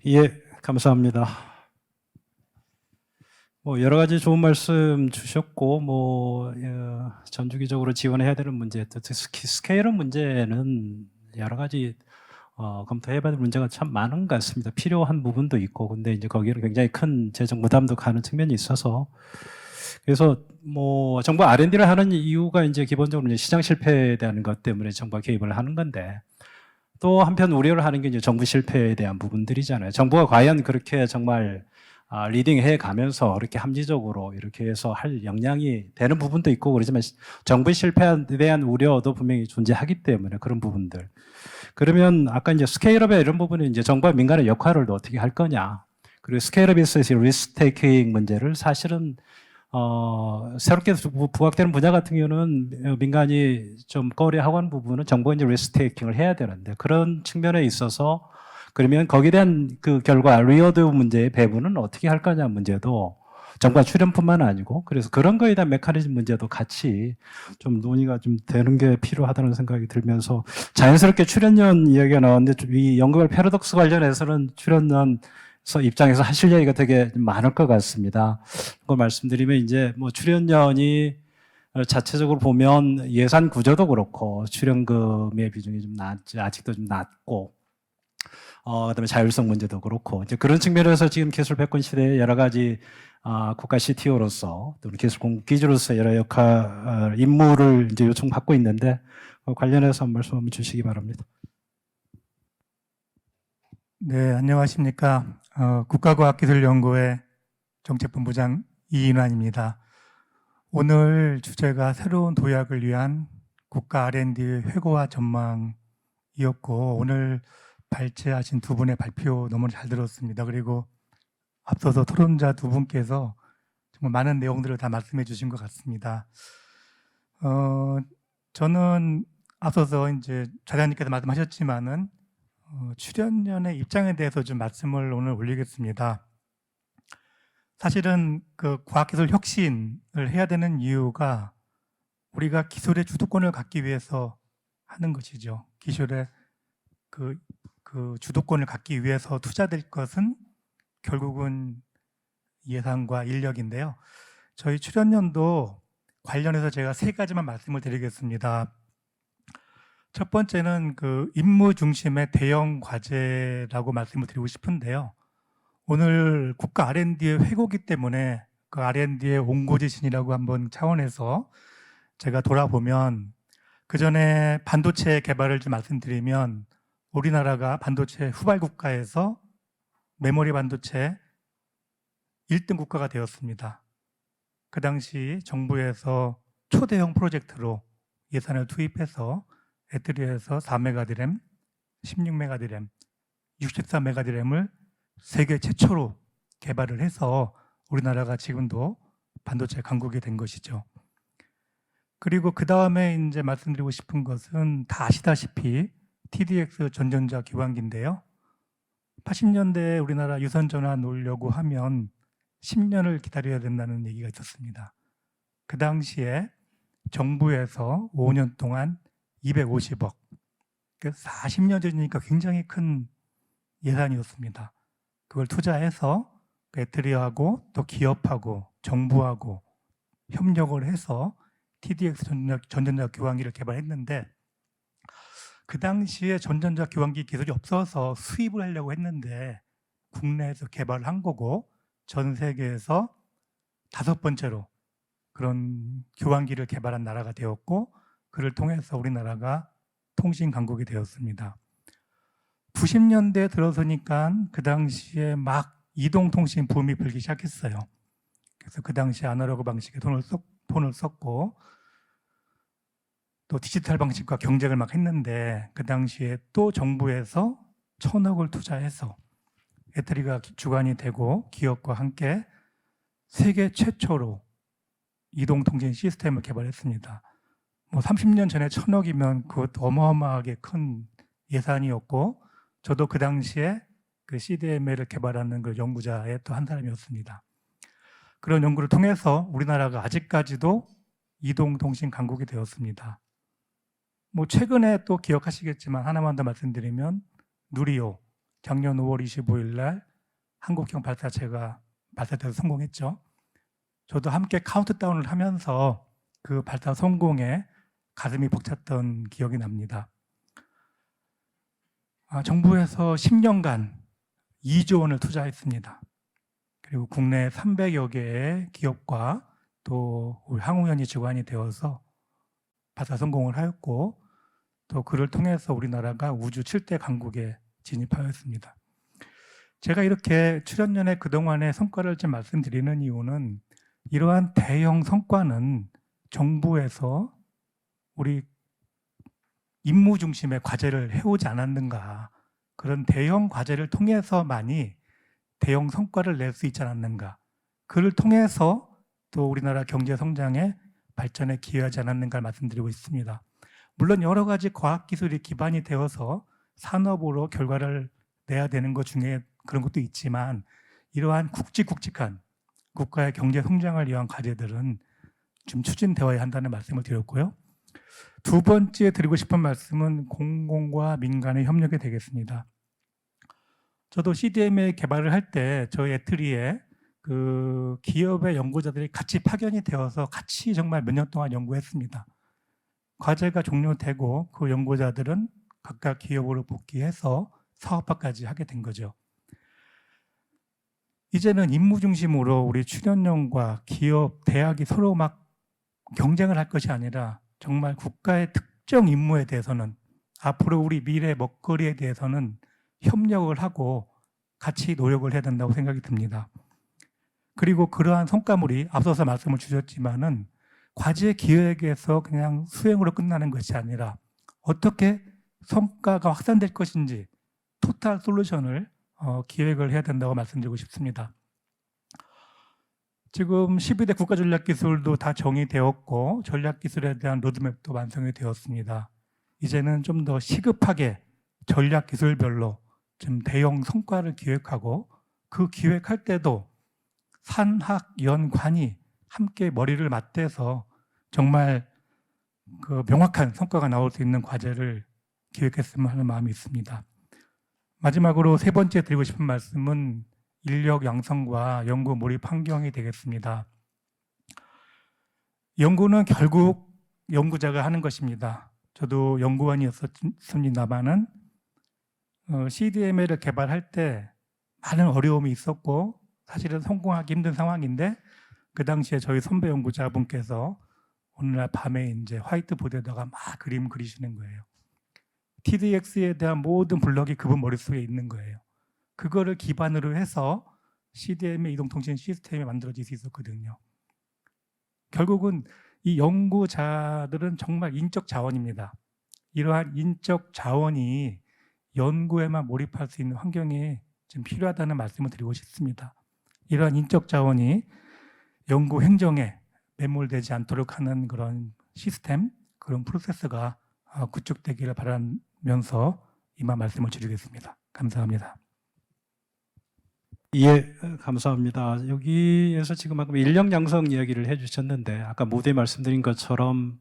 예, 감사합니다. 뭐 여러 가지 좋은 말씀 주셨고 전 주기적으로 지원해야 되는 문제, 또 스케일업 문제는 여러 가지 검토해봐야 될 문제가 참 많은 것 같습니다. 필요한 부분도 있고, 근데 이제 거기는 굉장히 큰 재정 부담도 가는 측면이 있어서 그래서 뭐 정부 R&D를 하는 이유가 이제 기본적으로 이제 시장 실패에 대한 것 때문에 정부가 개입을 하는 건데. 또 한편 우려를 하는 게 이제 정부 실패에 대한 부분들이잖아요. 정부가 과연 그렇게 정말 리딩해 가면서 이렇게 합리적으로 이렇게 해서 할 역량이 되는 부분도 있고 그러지만 정부 실패에 대한 우려도 분명히 존재하기 때문에 그런 부분들. 그러면 아까 이제 스케일업의 이런 부분은 이제 정부와 민간의 역할을 어떻게 할 거냐. 그리고 스케일업에 있어서 리스크 테이킹 문제를 사실은 새롭게 부각되는 분야 같은 경우는 민간이 좀 꺼려하고 하는 부분은 정부가 이제 리스크 테이킹을 해야 되는데 그런 측면에 있어서 그러면 거기에 대한 그 결과 리워드 문제의 배분은 어떻게 할 거냐 문제도 정부가 출연뿐만 아니고 그래서 그런 거에 대한 메커니즘 문제도 같이 좀 논의가 좀 되는 게 필요하다는 생각이 들면서 자연스럽게 출연연 이야기가 나왔는데 이 연구별 패러독스 관련해서는 출연연 입장에서 하실 얘기가 되게 많을 것 같습니다. 그걸 말씀드리면 이제 뭐 출연연이 자체적으로 보면 예산 구조도 그렇고 출연금의 비중이 좀 낮지 아직도 좀 낮고 그다음에 자율성 문제도 그렇고 이제 그런 측면에서 지금 기술 백권 시대에 여러 가지 국가 CTO로서 또는 기술 공급 기지로서 여러 역할 임무를 이제 요청받고 있는데 관련해서 한 말씀 한번 주시기 바랍니다. 네, 안녕하십니까. 국가과학기술연구회 정책본부장 이인환입니다. 오늘 주제가 새로운 도약을 위한 국가 R&D 회고화 전망이었고 오늘 발제하신 두 분의 발표 너무 잘 들었습니다. 그리고 앞서서 토론자 두 분께서 정말 많은 내용들을 다 말씀해 주신 것 같습니다. 저는 앞서서 이제 좌장님께서 말씀하셨지만은 출연연의 입장에 대해서 좀 말씀을 오늘 올리겠습니다. 사실은 그 과학기술 혁신을 해야 되는 이유가 우리가 기술의 주도권을 갖기 위해서 하는 것이죠. 기술의 그 주도권을 갖기 위해서 투자될 것은 결국은 예산과 인력인데요. 저희 출연연도 관련해서 제가 세 가지만 말씀을 드리겠습니다. 첫 번째는 그 임무 중심의 대형 과제라고 말씀을 드리고 싶은데요. 오늘 국가 R&D의 회고기 때문에 그 R&D의 온고지신이라고 한번 차원에서 제가 돌아보면 그 전에 반도체 개발을 좀 말씀드리면 우리나라가 반도체 후발 국가에서 메모리 반도체 1등 국가가 되었습니다. 그 당시 정부에서 초대형 프로젝트로 예산을 투입해서 애트리에서 4메가드램, 16메가드램, 64메가드램을 세계 최초로 개발을 해서 우리나라가 지금도 반도체 강국이 된 것이죠. 그리고 그 다음에 이제 말씀드리고 싶은 것은 다 아시다시피 TDX 전전자 기반기인데요. 80년대에 우리나라 유선전화 놓으려고 하면 10년을 기다려야 된다는 얘기가 있었습니다. 그 당시에 정부에서 5년 동안 250억, 40년 전이니까 굉장히 큰 예산이었습니다. 그걸 투자해서 배터리하고 또 기업하고 정부하고 협력을 해서 TDX 전전자 교환기를 개발했는데, 그 당시에 전전자 교환기 기술이 없어서 수입을 하려고 했는데 국내에서 개발을 한 거고, 전 세계에서 5번째로 그런 교환기를 개발한 나라가 되었고, 그를 통해서 우리나라가 통신 강국이 되었습니다. 90년대에 들어서니까 그 당시에 막 이동통신 붐이 불기 시작했어요. 그래서 그 당시 아날로그 방식에 돈을 썼고 또 디지털 방식과 경쟁을 막 했는데, 그 당시에 또 정부에서 1,000억을 투자해서 배터리가 주관이 되고 기업과 함께 세계 최초로 이동통신 시스템을 개발했습니다. 30년 전에 1,000억이면 그것도 어마어마하게 큰 예산이었고, 저도 그 당시에 그 CDMA를 개발하는 그 연구자의 또 한 사람이었습니다. 그런 연구를 통해서 우리나라가 아직까지도 이동통신 강국이 되었습니다. 최근에 또 기억하시겠지만 하나만 더 말씀드리면, 누리호 작년 5월 25일 날 한국형 발사체가 발사돼서 성공했죠. 저도 함께 카운트다운을 하면서 그 발사 성공에 가슴이 벅찼던 기억이 납니다. 정부에서 10년간 2조 원을 투자했습니다. 그리고 국내 300여 개의 기업과 또 우리 항우연이 주관이 되어서 발사 성공을 하였고, 또 그를 통해서 우리나라가 우주 7대 강국에 진입하였습니다. 제가 이렇게 출연연의 그동안의 성과를 좀 말씀드리는 이유는, 이러한 대형 성과는 정부에서 우리 임무 중심의 과제를 해오지 않았는가, 그런 대형 과제를 통해서만이 대형 성과를 낼 수 있지 않았는가, 그를 통해서 또 우리나라 경제 성장에 발전에 기여하지 않았는가를 말씀드리고 있습니다. 물론 여러 가지 과학기술이 기반이 되어서 산업으로 결과를 내야 되는 것 중에 그런 것도 있지만, 이러한 굵직굵직한 국가의 경제 성장을 위한 과제들은 좀 추진되어야 한다는 말씀을 드렸고요. 두 번째 드리고 싶은 말씀은 공공과 민간의 협력이 되겠습니다. 저도 CDMA 개발을 할 때 저희 애트리에 그 기업의 연구자들이 같이 파견이 되어서 같이 정말 몇 년 동안 연구했습니다. 과제가 종료되고 그 연구자들은 각각 기업으로 복귀해서 사업화까지 하게 된 거죠. 이제는 임무 중심으로 우리 출연연과 기업, 대학이 서로 막 경쟁을 할 것이 아니라 정말 국가의 특정 임무에 대해서는, 앞으로 우리 미래 먹거리에 대해서는 협력을 하고 같이 노력을 해야 된다고 생각이 듭니다. 그리고 그러한 성과물이 앞서서 말씀을 주셨지만은 과제 기획에서 그냥 수행으로 끝나는 것이 아니라 어떻게 성과가 확산될 것인지 토탈 솔루션을 기획을 해야 된다고 말씀드리고 싶습니다. 지금 12대 국가전략기술도 다 정의되었고 전략기술에 대한 로드맵도 완성이 되었습니다. 이제는 좀 더 시급하게 전략기술별로 좀 대형 성과를 기획하고, 그 기획할 때도 산학연관이 함께 머리를 맞대서 정말 그 명확한 성과가 나올 수 있는 과제를 기획했으면 하는 마음이 있습니다. 마지막으로 세 번째 드리고 싶은 말씀은 인력 양성과 연구 몰입 환경이 되겠습니다. 연구는 결국 연구자가 하는 것입니다. 저도 연구원이었습니다만은 CDMA를 개발할 때 많은 어려움이 있었고 사실은 성공하기 힘든 상황인데, 그 당시에 저희 선배 연구자분께서 어느 날 밤에 이제 화이트보드에다가 막 그림 그리시는 거예요. TDX에 대한 모든 블럭이 그분 머릿속에 있는 거예요. 그거를 기반으로 해서 CDMA 이동통신 시스템이 만들어질 수 있었거든요. 결국은 이 연구자들은 정말 인적 자원입니다. 이러한 인적 자원이 연구에만 몰입할 수 있는 환경이 좀 필요하다는 말씀을 드리고 싶습니다. 이러한 인적 자원이 연구 행정에 매몰되지 않도록 하는 그런 시스템, 그런 프로세스가 구축되기를 바라면서 이만 말씀을 드리겠습니다. 감사합니다. 예, 감사합니다. 여기에서 지금 방금 인력 양성 이야기를 해주셨는데, 아까 모두에 말씀드린 것처럼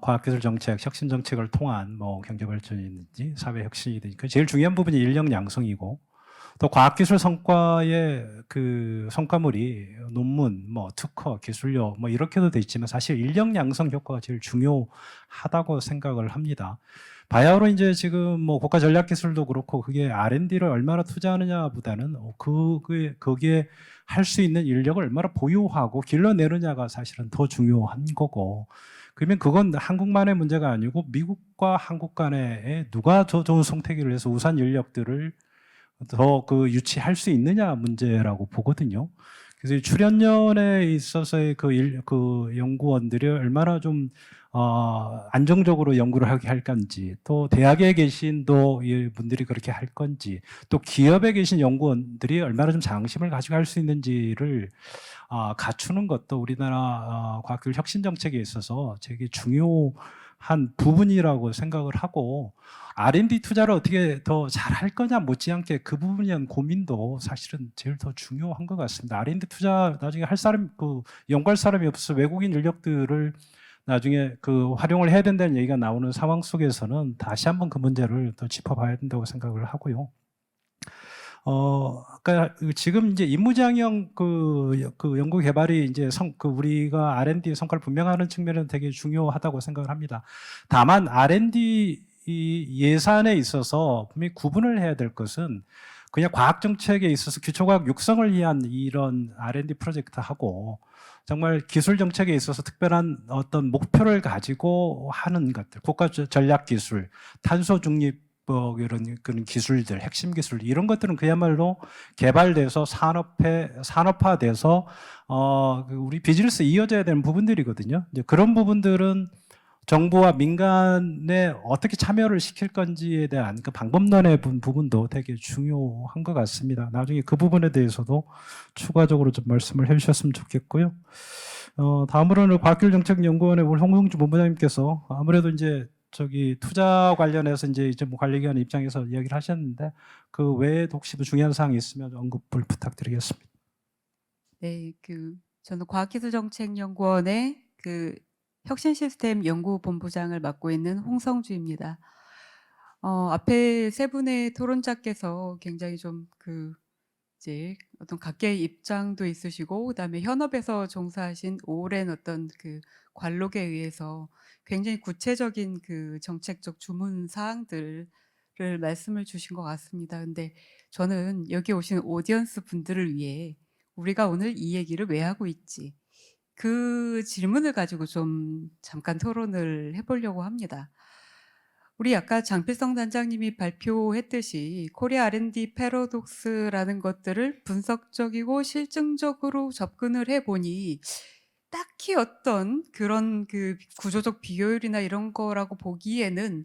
과학기술 정책, 혁신 정책을 통한 뭐 경제 발전이든지 사회 혁신이든지 그 제일 중요한 부분이 인력 양성이고 또 과학기술 성과의 그 성과물이 논문, 뭐 특허, 기술료 뭐 이렇게도 돼 있지만 사실 인력 양성 효과가 제일 중요하다고 생각을 합니다. 바야흐로 이제 지금 뭐 국가 전략 기술도 그렇고 그게 R&D를 얼마나 투자하느냐보다는 거기에 할 수 있는 인력을 얼마나 보유하고 길러내느냐가 사실은 더 중요한 거고. 그러면 그건 한국만의 문제가 아니고 미국과 한국 간에 누가 더 좋은 선택을 해서 우산 인력들을 더 그 유치할 수 있느냐 문제라고 보거든요. 그래서 이 출연연에 있어서의 그 연구원들이 얼마나 좀 안정적으로 연구를 하게 할 건지, 또 대학에 계신 또 이 분들이 그렇게 할 건지, 또 기업에 계신 연구원들이 얼마나 좀 자긍심을 가지고 할 수 있는지를 갖추는 것도 우리나라 과학기술 혁신 정책에 있어서 되게 중요한 부분이라고 생각을 하고, R&D 투자를 어떻게 더 잘할 거냐 못지않게 그 부분에 대한 고민도 사실은 제일 더 중요한 것 같습니다. R&D 투자 나중에 할 사람, 연구할 사람이 없어서 외국인 인력들을 나중에 활용을 해야 된다는 얘기가 나오는 상황 속에서는 다시 한번 그 문제를 더 짚어봐야 된다고 생각을 하고요. 그러니까 지금 이제 임무장형 연구 개발이 이제 우리가 R&D 성과를 분명하는 측면은 되게 중요하다고 생각을 합니다. 다만 R&D 이 예산에 있어서 분명히 구분을 해야 될 것은 그냥 과학 정책에 있어서 기초과학 육성을 위한 이런 R&D 프로젝트하고 정말 기술 정책에 있어서 특별한 어떤 목표를 가지고 하는 것들, 국가 전략 기술, 탄소 중립 이런 그런 기술들, 핵심 기술 이런 것들은 그야말로 개발돼서 산업화돼서 우리 비즈니스 이어져야 되는 부분들이거든요. 이제 그런 부분들은 정부와 민간에 어떻게 참여를 시킬 건지에 대한 그 방법론의 부분도 되게 중요한 것 같습니다. 나중에 그 부분에 대해서도 추가적으로 좀 말씀을 해주셨으면 좋겠고요. 다음으로는 과학기술정책연구원의 우리 홍성주 본부장님께서 아무래도 이제 투자 관련해서 이제 뭐 관리기관 입장에서 이야기를 하셨는데 그 외에 혹시 뭐 중요한 사항이 있으면 언급을 부탁드리겠습니다. 네, 저는 과학기술정책연구원의 혁신시스템 연구본부장을 맡고 있는 홍성주입니다. 앞에 세 분의 토론자께서 굉장히 좀 이제 어떤 각계의 입장도 있으시고, 그다음에 현업에서 종사하신 오랜 어떤 관록에 의해서 굉장히 구체적인 정책적 주문 사항들을 말씀을 주신 것 같습니다. 근데 저는 여기 오신 오디언스 분들을 위해 우리가 오늘 이 얘기를 왜 하고 있지? 그 질문을 가지고 좀 잠깐 토론을 해보려고 합니다. 우리 아까 장필성 단장님이 발표했듯이 코리아 R&D 패러독스라는 것들을 분석적이고 실증적으로 접근을 해보니 딱히 어떤 그런 구조적 비효율이나 이런 거라고 보기에는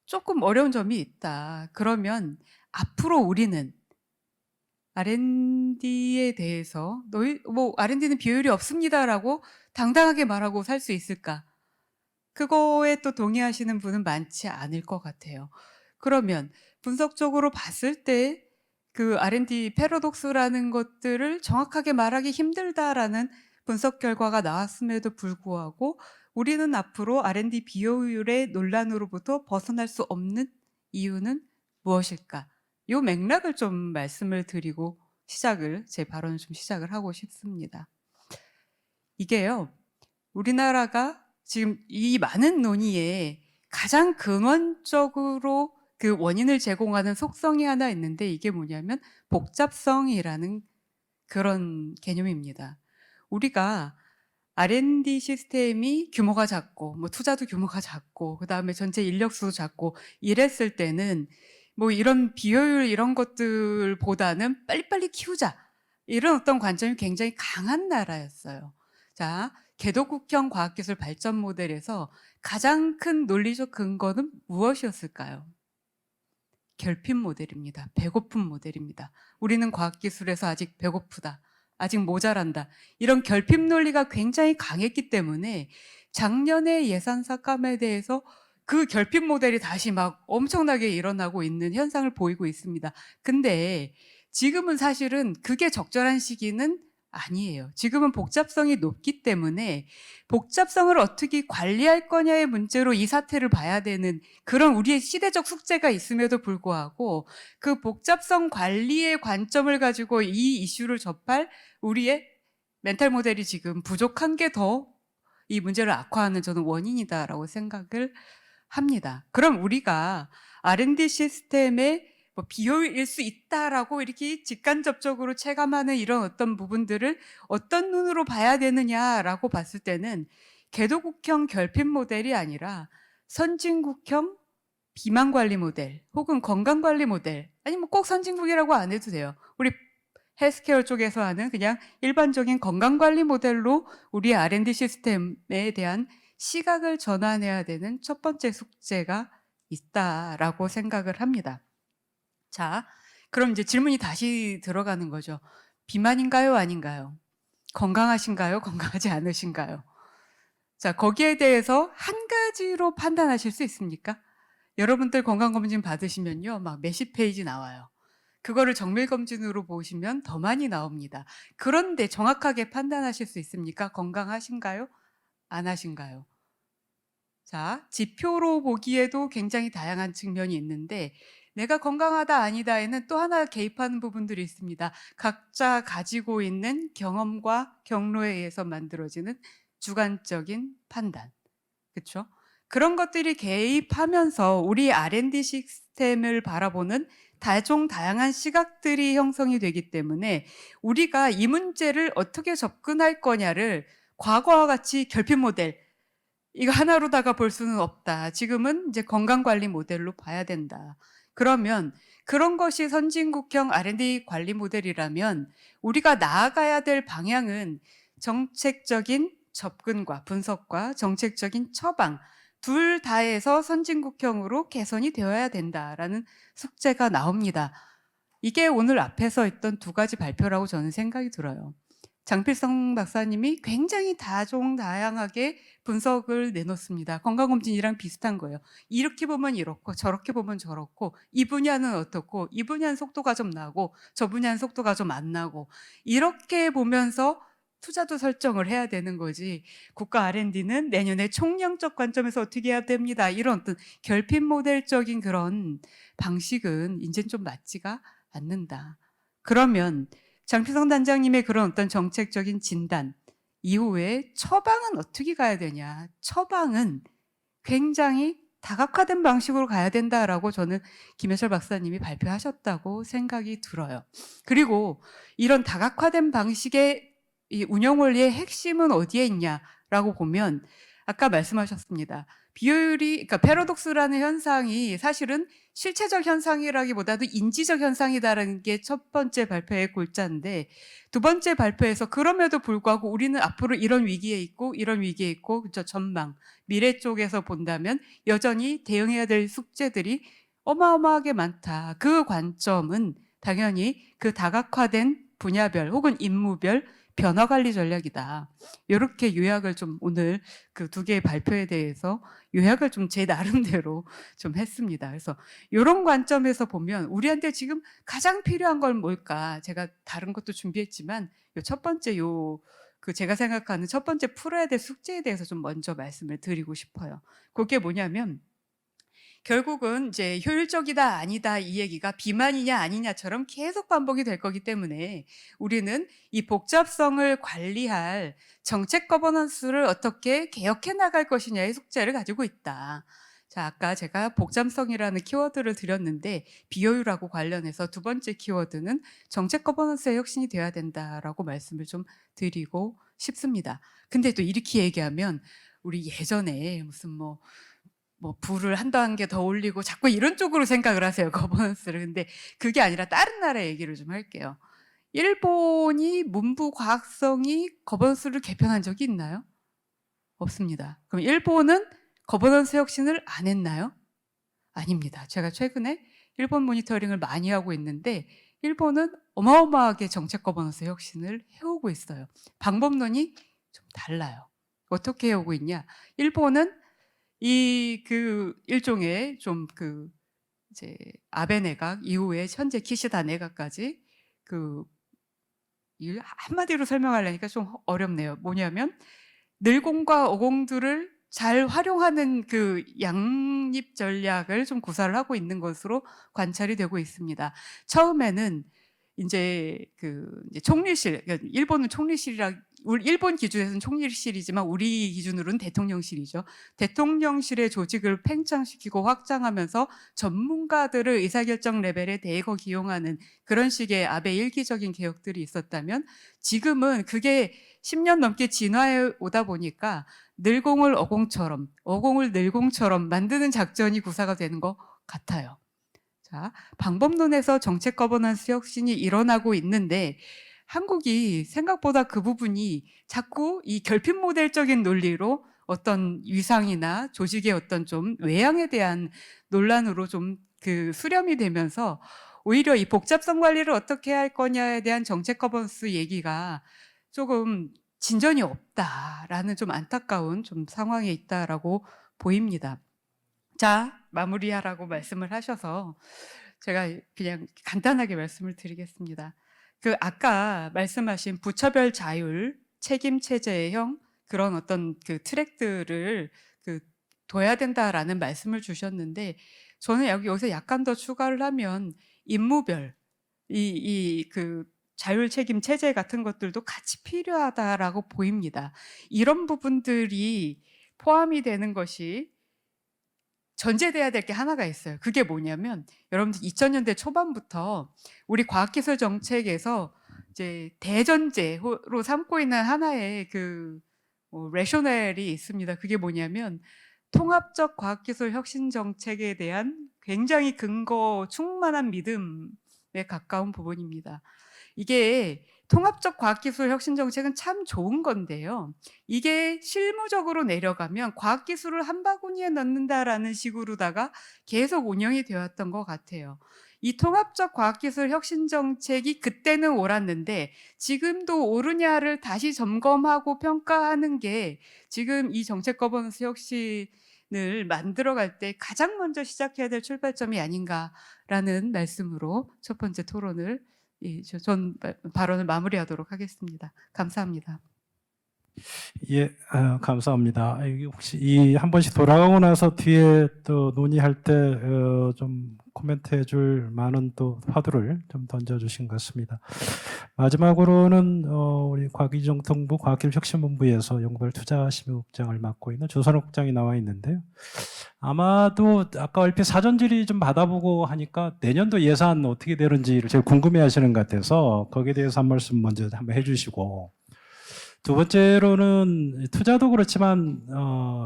조금 어려운 점이 있다. 그러면 앞으로 우리는 R&D에 대해서 R&D는 비효율이 없습니다라고 당당하게 말하고 살 수 있을까? 그거에 또 동의하시는 분은 많지 않을 것 같아요. 그러면 분석적으로 봤을 때 R&D 패러독스라는 것들을 정확하게 말하기 힘들다라는 분석 결과가 나왔음에도 불구하고 우리는 앞으로 R&D 비효율의 논란으로부터 벗어날 수 없는 이유는 무엇일까? 이 맥락을 좀 말씀을 드리고 제 발언을 좀 시작을 하고 싶습니다. 이게요, 우리나라가 지금 이 많은 논의에 가장 근원적으로 원인을 제공하는 속성이 하나 있는데 이게 뭐냐면 복잡성이라는 그런 개념입니다. 우리가 R&D 시스템이 규모가 작고 뭐 투자도 규모가 작고 그다음에 전체 인력수도 작고 이랬을 때는 뭐 이런 비효율 이런 것들보다는 빨리빨리 키우자 이런 어떤 관점이 굉장히 강한 나라였어요. 자, 개도국형 과학기술 발전 모델에서 가장 큰 논리적 근거는 무엇이었을까요? 결핍 모델입니다. 배고픈 모델입니다. 우리는 과학기술에서 아직 배고프다. 아직 모자란다. 이런 결핍 논리가 굉장히 강했기 때문에 작년에 예산 삭감에 대해서 그 결핍 모델이 다시 막 엄청나게 일어나고 있는 현상을 보이고 있습니다. 근데 지금은 사실은 그게 적절한 시기는 아니에요. 지금은 복잡성이 높기 때문에 복잡성을 어떻게 관리할 거냐의 문제로 이 사태를 봐야 되는 그런 우리의 시대적 숙제가 있음에도 불구하고 그 복잡성 관리의 관점을 가지고 이 이슈를 접할 우리의 멘탈 모델이 지금 부족한 게 더 이 문제를 악화하는 저는 원인이다라고 생각을 합니다. 그럼 우리가 R&D 시스템의 뭐 비효율일 수 있다라고 이렇게 직간접적으로 체감하는 이런 어떤 부분들을 어떤 눈으로 봐야 되느냐라고 봤을 때는 개도국형 결핍 모델이 아니라 선진국형 비만 관리 모델 혹은 건강 관리 모델 아니 뭐 꼭 선진국이라고 안 해도 돼요. 우리 헬스케어 쪽에서 하는 그냥 일반적인 건강 관리 모델로 우리 R&D 시스템에 대한 시각을 전환해야 되는 첫 번째 숙제가 있다라고 생각을 합니다. 자, 그럼 이제 질문이 다시 들어가는 거죠. 비만인가요? 아닌가요? 건강하신가요? 건강하지 않으신가요? 자, 거기에 대해서 한 가지로 판단하실 수 있습니까? 여러분들 건강검진 받으시면요, 막 몇십 페이지 나와요. 그거를 정밀검진으로 보시면 더 많이 나옵니다. 그런데 정확하게 판단하실 수 있습니까? 건강하신가요? 안 하신가요? 자, 지표로 보기에도 굉장히 다양한 측면이 있는데 내가 건강하다 아니다에는 또 하나 개입하는 부분들이 있습니다. 각자 가지고 있는 경험과 경로에 의해서 만들어지는 주관적인 판단. 그렇죠? 그런 것들이 개입하면서 우리 R&D 시스템을 바라보는 다양한 시각들이 형성이 되기 때문에 우리가 이 문제를 어떻게 접근할 거냐를 과거와 같이 결핍 모델 이거 하나로다가 볼 수는 없다. 지금은 이제 건강관리 모델로 봐야 된다. 그러면 그런 것이 선진국형 R&D 관리 모델이라면 우리가 나아가야 될 방향은 정책적인 접근과 분석과 정책적인 처방 둘 다에서 선진국형으로 개선이 되어야 된다라는 숙제가 나옵니다. 이게 오늘 앞에서 있던 두 가지 발표라고 저는 생각이 들어요. 장필성 박사님이 굉장히 다양하게 분석을 내놓습니다. 건강검진이랑 비슷한 거예요. 이렇게 보면 이렇고 저렇게 보면 저렇고 이 분야는 어떻고 이 분야는 속도가 좀 나고 저 분야는 속도가 좀 안 나고 이렇게 보면서 투자도 설정을 해야 되는 거지. 국가 R&D는 내년에 총량적 관점에서 어떻게 해야 됩니다. 이런 어떤 결핍 모델적인 그런 방식은 이제는 좀 맞지가 않는다. 그러면 장필성 단장님의 그런 어떤 정책적인 진단 이후에 처방은 어떻게 가야 되냐. 처방은 굉장히 다각화된 방식으로 가야 된다라고 저는 김혜철 박사님이 발표하셨다고 생각이 들어요. 그리고 이런 다각화된 방식의 이 운영 원리의 핵심은 어디에 있냐라고 보면 아까 말씀하셨습니다. 비효율이, 그러니까 패러독스라는 현상이 사실은 실체적 현상이라기보다도 인지적 현상이다라는 게 첫 번째 발표의 골자인데 두 번째 발표에서 그럼에도 불구하고 우리는 앞으로 이런 위기에 있고 이런 위기에 있고 그죠 전망 미래 쪽에서 본다면 여전히 대응해야 될 숙제들이 어마어마하게 많다. 그 관점은 당연히 그 다각화된 분야별 혹은 임무별 변화관리 전략이다. 이렇게 요약을 좀 오늘 그 두 개의 발표에 대해서 요약을 좀 제 나름대로 좀 했습니다. 그래서 이런 관점에서 보면 우리한테 지금 가장 필요한 건 뭘까? 제가 다른 것도 준비했지만 요 첫 번째 그 제가 생각하는 첫 번째 풀어야 될 숙제에 대해서 좀 먼저 말씀을 드리고 싶어요. 그게 뭐냐면 결국은 이제 효율적이다 아니다 이 얘기가 비만이냐 아니냐처럼 계속 반복이 될 거기 때문에 우리는 이 복잡성을 관리할 정책 거버넌스를 어떻게 개혁해 나갈 것이냐의 숙제를 가지고 있다. 자, 아까 제가 복잡성이라는 키워드를 드렸는데 비효율하고 관련해서 두 번째 키워드는 정책 거버넌스의 혁신이 되어야 된다라고 말씀을 좀 드리고 싶습니다. 근데 또 이렇게 얘기하면 우리 예전에 무슨 뭐 불을 한 단계 더 올리고 자꾸 이런 쪽으로 생각을 하세요. 거버넌스를. 근데 그게 아니라 다른 나라 얘기를 좀 할게요. 일본이 문부 과학성이 거버넌스를 개편한 적이 있나요? 없습니다. 그럼 일본은 거버넌스 혁신을 안 했나요? 아닙니다. 제가 최근에 일본 모니터링을 많이 하고 있는데 일본은 어마어마하게 정책 거버넌스 혁신을 해오고 있어요. 방법론이 좀 달라요. 어떻게 해오고 있냐? 일본은 일종의 좀 이제 아베 내각 이후에 현재 키시다 내각까지 이 한마디로 설명하려니까 좀 어렵네요. 뭐냐면 늘공과 어공들을 잘 활용하는 그 양립 전략을 좀 구사를 하고 있는 것으로 관찰이 되고 있습니다. 처음에는 이제 총리실, 그러니까 일본은 총리실이라 일본 기준에서는 총리실이지만 우리 기준으로는 대통령실이죠. 대통령실의 조직을 팽창시키고 확장하면서 전문가들을 의사결정 레벨에 대거 기용하는 그런 식의 아베 일기적인 개혁들이 있었다면 지금은 그게 10년 넘게 진화해 오다 보니까 늘공을 어공처럼, 어공을 늘공처럼 만드는 작전이 구사가 되는 것 같아요. 자, 방법론에서 정책 거버넌스 혁신이 일어나고 있는데 한국이 생각보다 그 부분이 자꾸 이 결핍 모델적인 논리로 어떤 위상이나 조직의 어떤 좀 외양에 대한 논란으로 좀 수렴이 되면서 오히려 이 복잡성 관리를 어떻게 할 거냐에 대한 정책 거버넌스 얘기가 조금 진전이 없다라는 좀 안타까운 좀 상황에 있다라고 보입니다. 자, 마무리하라고 말씀을 하셔서 제가 그냥 간단하게 말씀을 드리겠습니다. 아까 말씀하신 부처별 자율, 책임 체제형 그런 어떤 트랙들을 둬야 된다라는 말씀을 주셨는데 저는 여기서 약간 더 추가를 하면 임무별 자율 책임 체제 같은 것들도 같이 필요하다라고 보입니다. 이런 부분들이 포함이 되는 것이 전제돼야 될 게 하나가 있어요. 그게 뭐냐면 여러분들 2000년대 초반부터 우리 과학기술 정책에서 이제 대전제로 삼고 있는 하나의 레셔널이 있습니다. 그게 뭐냐면 통합적 과학기술 혁신 정책에 대한 굉장히 근거 충만한 믿음에 가까운 부분입니다. 이게 통합적 과학기술 혁신 정책은 참 좋은 건데요. 이게 실무적으로 내려가면 과학기술을 한 바구니에 넣는다라는 식으로다가 계속 운영이 되었던 것 같아요. 이 통합적 과학기술 혁신 정책이 그때는 옳았는데 지금도 옳으냐를 다시 점검하고 평가하는 게 지금 이 정책 거버넌스 혁신을 만들어갈 때 가장 먼저 시작해야 될 출발점이 아닌가라는 말씀으로 첫 번째 토론을 전 발언을 마무리하도록 하겠습니다. 감사합니다. 예, 감사합니다. 이게 혹시 한 번씩 돌아가고 나서 뒤에 또 논의할 때 좀 코멘트해 줄 많은 또 화두를 좀 던져주신 것 같습니다. 마지막으로는 우리 과기정통부 과학기술혁신본부에서 연구별 투자심의국장을 맡고 있는 조선욱 국장이 나와 있는데요. 아마도 아까 얼핏 사전 질의 좀 받아보고 하니까 내년도 예산 어떻게 되는지를 제일 궁금해하시는 것 같아서 거기에 대해서 한 말씀 먼저 한번 해주시고, 두 번째로는 투자도 그렇지만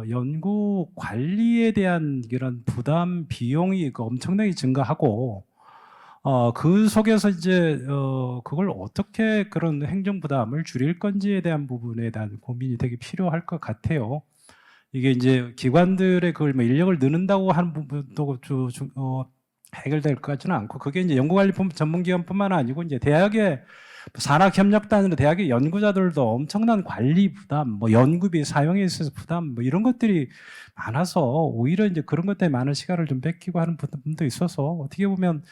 연구 관리에 대한 이런 부담 비용이 엄청나게 증가하고 그 속에서 이제 그걸 어떻게 그런 행정 부담을 줄일 건지에 대한 부분에 대한 고민이 되게 필요할 것 같아요. 이게 이제 기관들의 그걸 인력을 넣는다고 하는 부분도 해결될 것 같지는 않고, 그게 이제 연구관리본부 전문기관뿐만 아니고 이제 대학의 산학협력단으로 대학의 연구자들도 엄청난 관리 부담, 뭐 연구비 사용에 있어서 부담, 뭐 이런 것들이 많아서 오히려 이제 그런 것 때문에 많은 시간을 좀 뺏기고 하는 부분도 있어서 어떻게 보면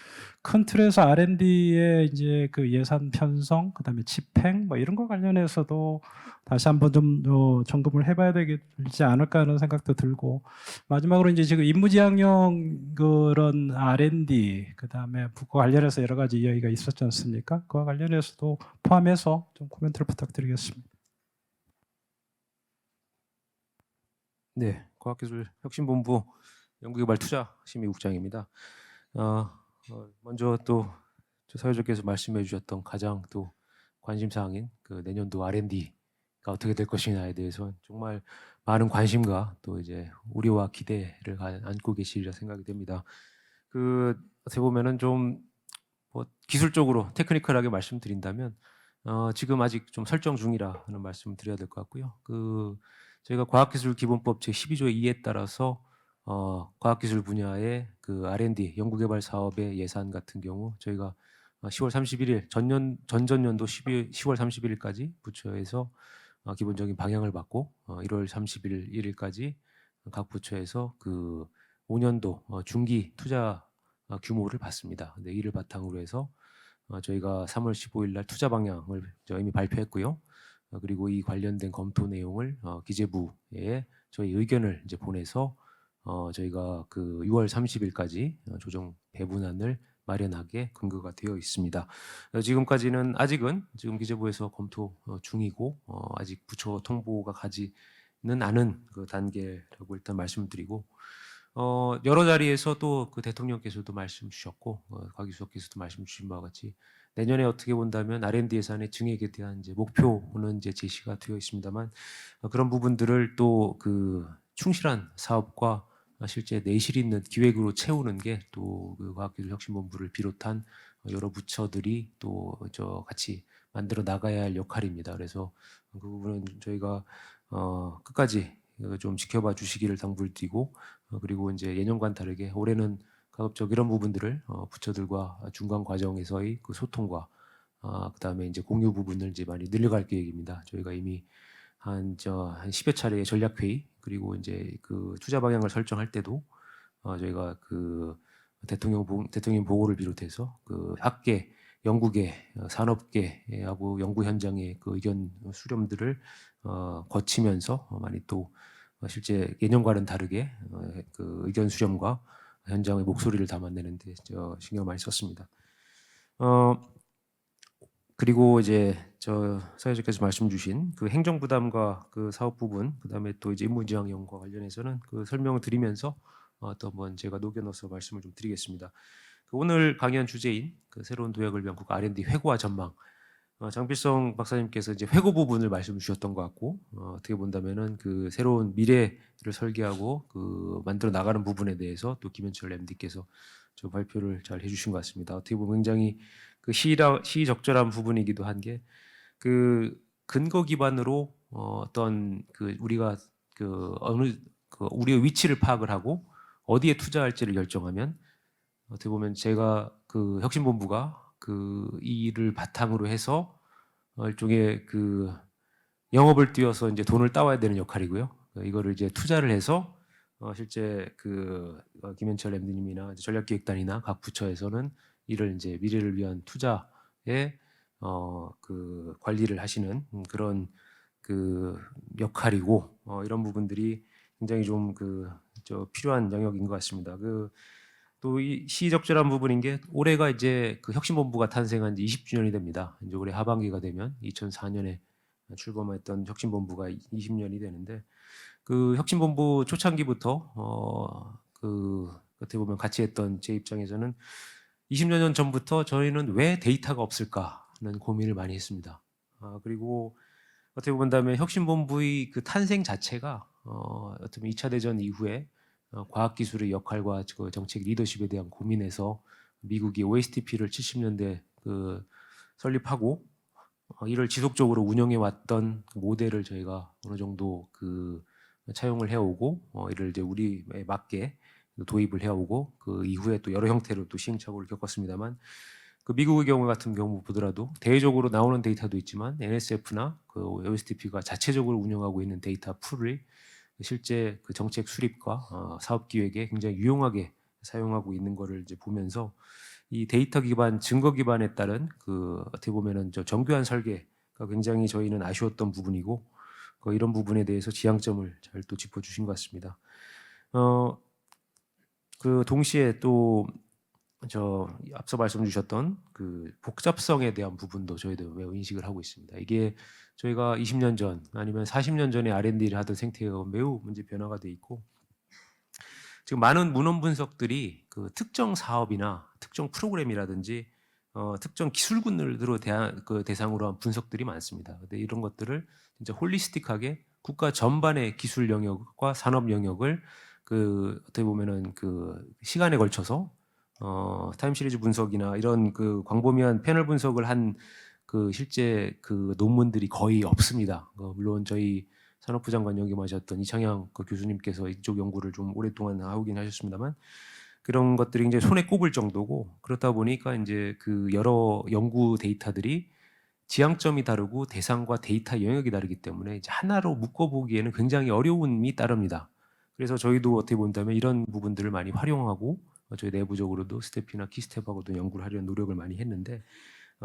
큰 틀에서 R&D의 이제 예산 편성, 그다음에 집행 뭐 이런 거 관련해서도 다시 한번 좀 점검을 해봐야 되지 않을까 하는 생각도 들고, 마지막으로 이제 지금 임무지향형 그런 R&D, 그다음에 그거 관련해서 여러 가지 이야기가 있었지 않습니까? 그와 관련해서도 포함해서 좀 코멘트를 부탁드리겠습니다. 네, 과학기술혁신본부 연구개발투자심의국장입니다. 먼저 또 사회자께서 말씀해 주셨던 가장 또 관심사항인 내년도 R&D가 어떻게 될 것이냐에 대해서 정말 많은 관심과 또 이제 우려와 기대를 안고 계시리라 생각이 됩니다. 어떻게 보면은 좀 기술적으로 테크니컬하게 말씀드린다면 지금 아직 좀 설정 중이라 하는 말씀을 드려야 될 것 같고요. 저희가 과학기술기본법 제12조의 2에 따라서 과학기술 분야의 R&D 연구개발 사업의 예산 같은 경우 저희가 10월 31일 전전년도 10월 31일까지 부처에서 기본적인 방향을 받고 1월 31일까지 각 부처에서 5년도 중기 투자 규모를 받습니다. 근데 이를 바탕으로 해서 저희가 3월 15일 날 투자 방향을 이미 발표했고요. 그리고 이 관련된 검토 내용을 기재부에 저희 의견을 이제 보내서 저희가 그 6월 30일까지 조정 배분안을 마련하게 근거가 되어 있습니다. 지금까지는 아직은 지금 기재부에서 검토 중이고 아직 부처 통보가 가지는 않은 그 단계라고 일단 말씀드리고 여러 자리에서 또 그 대통령께서도 말씀 주셨고 곽 교수께서도 말씀 주신 바와 같이 내년에 어떻게 본다면 R&D 예산의 증액에 대한 이제 목표는 이제 제시가 되어 있습니다만 그런 부분들을 또 그 충실한 사업과 실제 내실 있는 기획으로 채우는 게 또 그 과학기술혁신본부를 비롯한 여러 부처들이 또 같이 만들어 나가야 할 역할입니다. 그래서 그 부분은 저희가 끝까지 좀 지켜봐 주시기를 당부드리고 그리고 이제 예년과는 다르게 올해는 가급적 이런 부분들을 부처들과 중간 과정에서의 그 소통과 그다음에 이제 공유 부분을 이제 많이 늘려갈 계획입니다. 저희가 이미 한 10여 차례의 전략 회의 그리고 이제 그 투자 방향을 설정할 때도 저희가 그 대통령 보고를 비롯해서 그 학계, 연구계, 산업계하고 연구 현장의 그 의견 수렴들을 거치면서 많이 또 실제 예년과는 다르게 그 의견 수렴과 현장의 목소리를 담아내는데 신경 많이 썼습니다. 그리고 이제 사회자께서 말씀 주신 그 행정 부담과 그 사업 부분, 그다음에 또 이제 임무지향형과 관련해서는 그 설명을 드리면서 또 한번 제가 녹여 넣어서 말씀을 좀 드리겠습니다. 그 오늘 강연 주제인 그 새로운 도약을 위한 국가 R&D 회고와 전망. 장필성 박사님께서 이제 회고 부분을 말씀 주셨던 것 같고 어떻게 본다면은 그 새로운 미래를 설계하고 그 만들어 나가는 부분에 대해서 또 김현철 MD께서 저 발표를 잘 해주신 것 같습니다. 어떻게 보면 굉장히 그 시의적절한 부분이기도 한 게 그 근거 기반으로 어떤 그 우리가 그 어느 그 우리의 위치를 파악을 하고 어디에 투자할지를 결정하면 어떻게 보면 제가 그 혁신본부가 그 이 일을 바탕으로 해서 일종의 그 영업을 뛰어서 이제 돈을 따와야 되는 역할이고요. 이거를 이제 투자를 해서 실제 그 김현철 MD님이나 전략기획단이나 각 부처에서는 이를 이제 미래를 위한 투자에 그 관리를 하시는 그런 그 역할이고 이런 부분들이 굉장히 좀 그 필요한 영역인 것 같습니다. 또 이 시의적절한 부분인 게 올해가 이제 그 혁신본부가 탄생한 지 20주년이 됩니다. 이제 올해 하반기가 되면 2004년에 출범했던 혁신본부가 20년이 되는데 그 혁신본부 초창기부터 그 어떻게 보면 같이 했던 제 입장에서는 20여 년 전부터 저희는 왜 데이터가 없을까는 고민을 많이 했습니다. 그리고 어떻게 본다면 혁신본부의 그 탄생 자체가 어떻게 보면 2차 대전 이후에 과학기술의 역할과 그 정책 리더십에 대한 고민에서 미국이 OSTP를 70년대 그 설립하고 이를 지속적으로 운영해 왔던 모델을 저희가 어느 정도 그 차용을 해오고 이를 이제 우리에 맞게 도입을 해오고 그 이후에 또 여러 형태로 또 시행착오를 겪었습니다만 그 미국의 경우 같은 경우 보더라도 대외적으로 나오는 데이터도 있지만 NSF나 그 OSTP가 자체적으로 운영하고 있는 데이터 풀을 실제 그 정책 수립과 사업 기획에 굉장히 유용하게 사용하고 있는 것을 이제 보면서 이 데이터 기반, 증거 기반에 따른 그 어떻게 보면은 정교한 설계가 굉장히 저희는 아쉬웠던 부분이고 이런 부분에 대해서 지향점을 잘 또 짚어주신 것 같습니다. 그 동시에 또 앞서 말씀 주셨던 그 복잡성에 대한 부분도 저희도 매우 인식을 하고 있습니다. 이게 저희가 20년 전 아니면 40년 전에 R&D를 하던 생태계가 매우 문제 변화가 돼 있고 지금 많은 문헌 분석들이 그 특정 사업이나 특정 프로그램이라든지 특정 기술군을 그 대상으로 한 분석들이 많습니다. 근데 이런 것들을 진짜 홀리스틱하게 국가 전반의 기술 영역과 산업 영역을 그 어떻게 보면은 그 시간에 걸쳐서 타임 시리즈 분석이나 이런 그 광범위한 패널 분석을 한 그 실제 그 논문들이 거의 없습니다. 물론 저희 산업부 장관 역임하셨던 이창양 그 교수님께서 이쪽 연구를 좀 오랫동안 하긴 하셨습니다만 그런 것들이 이제 손에 꼽을 정도고 그렇다 보니까 이제 그 여러 연구 데이터들이 지향점이 다르고 대상과 데이터 영역이 다르기 때문에 이제 하나로 묶어보기에는 굉장히 어려움이 따릅니다. 그래서 저희도 어떻게 본다면 이런 부분들을 많이 활용하고 저희 내부적으로도 스텝이나 키스텝하고도 연구를 하려는 노력을 많이 했는데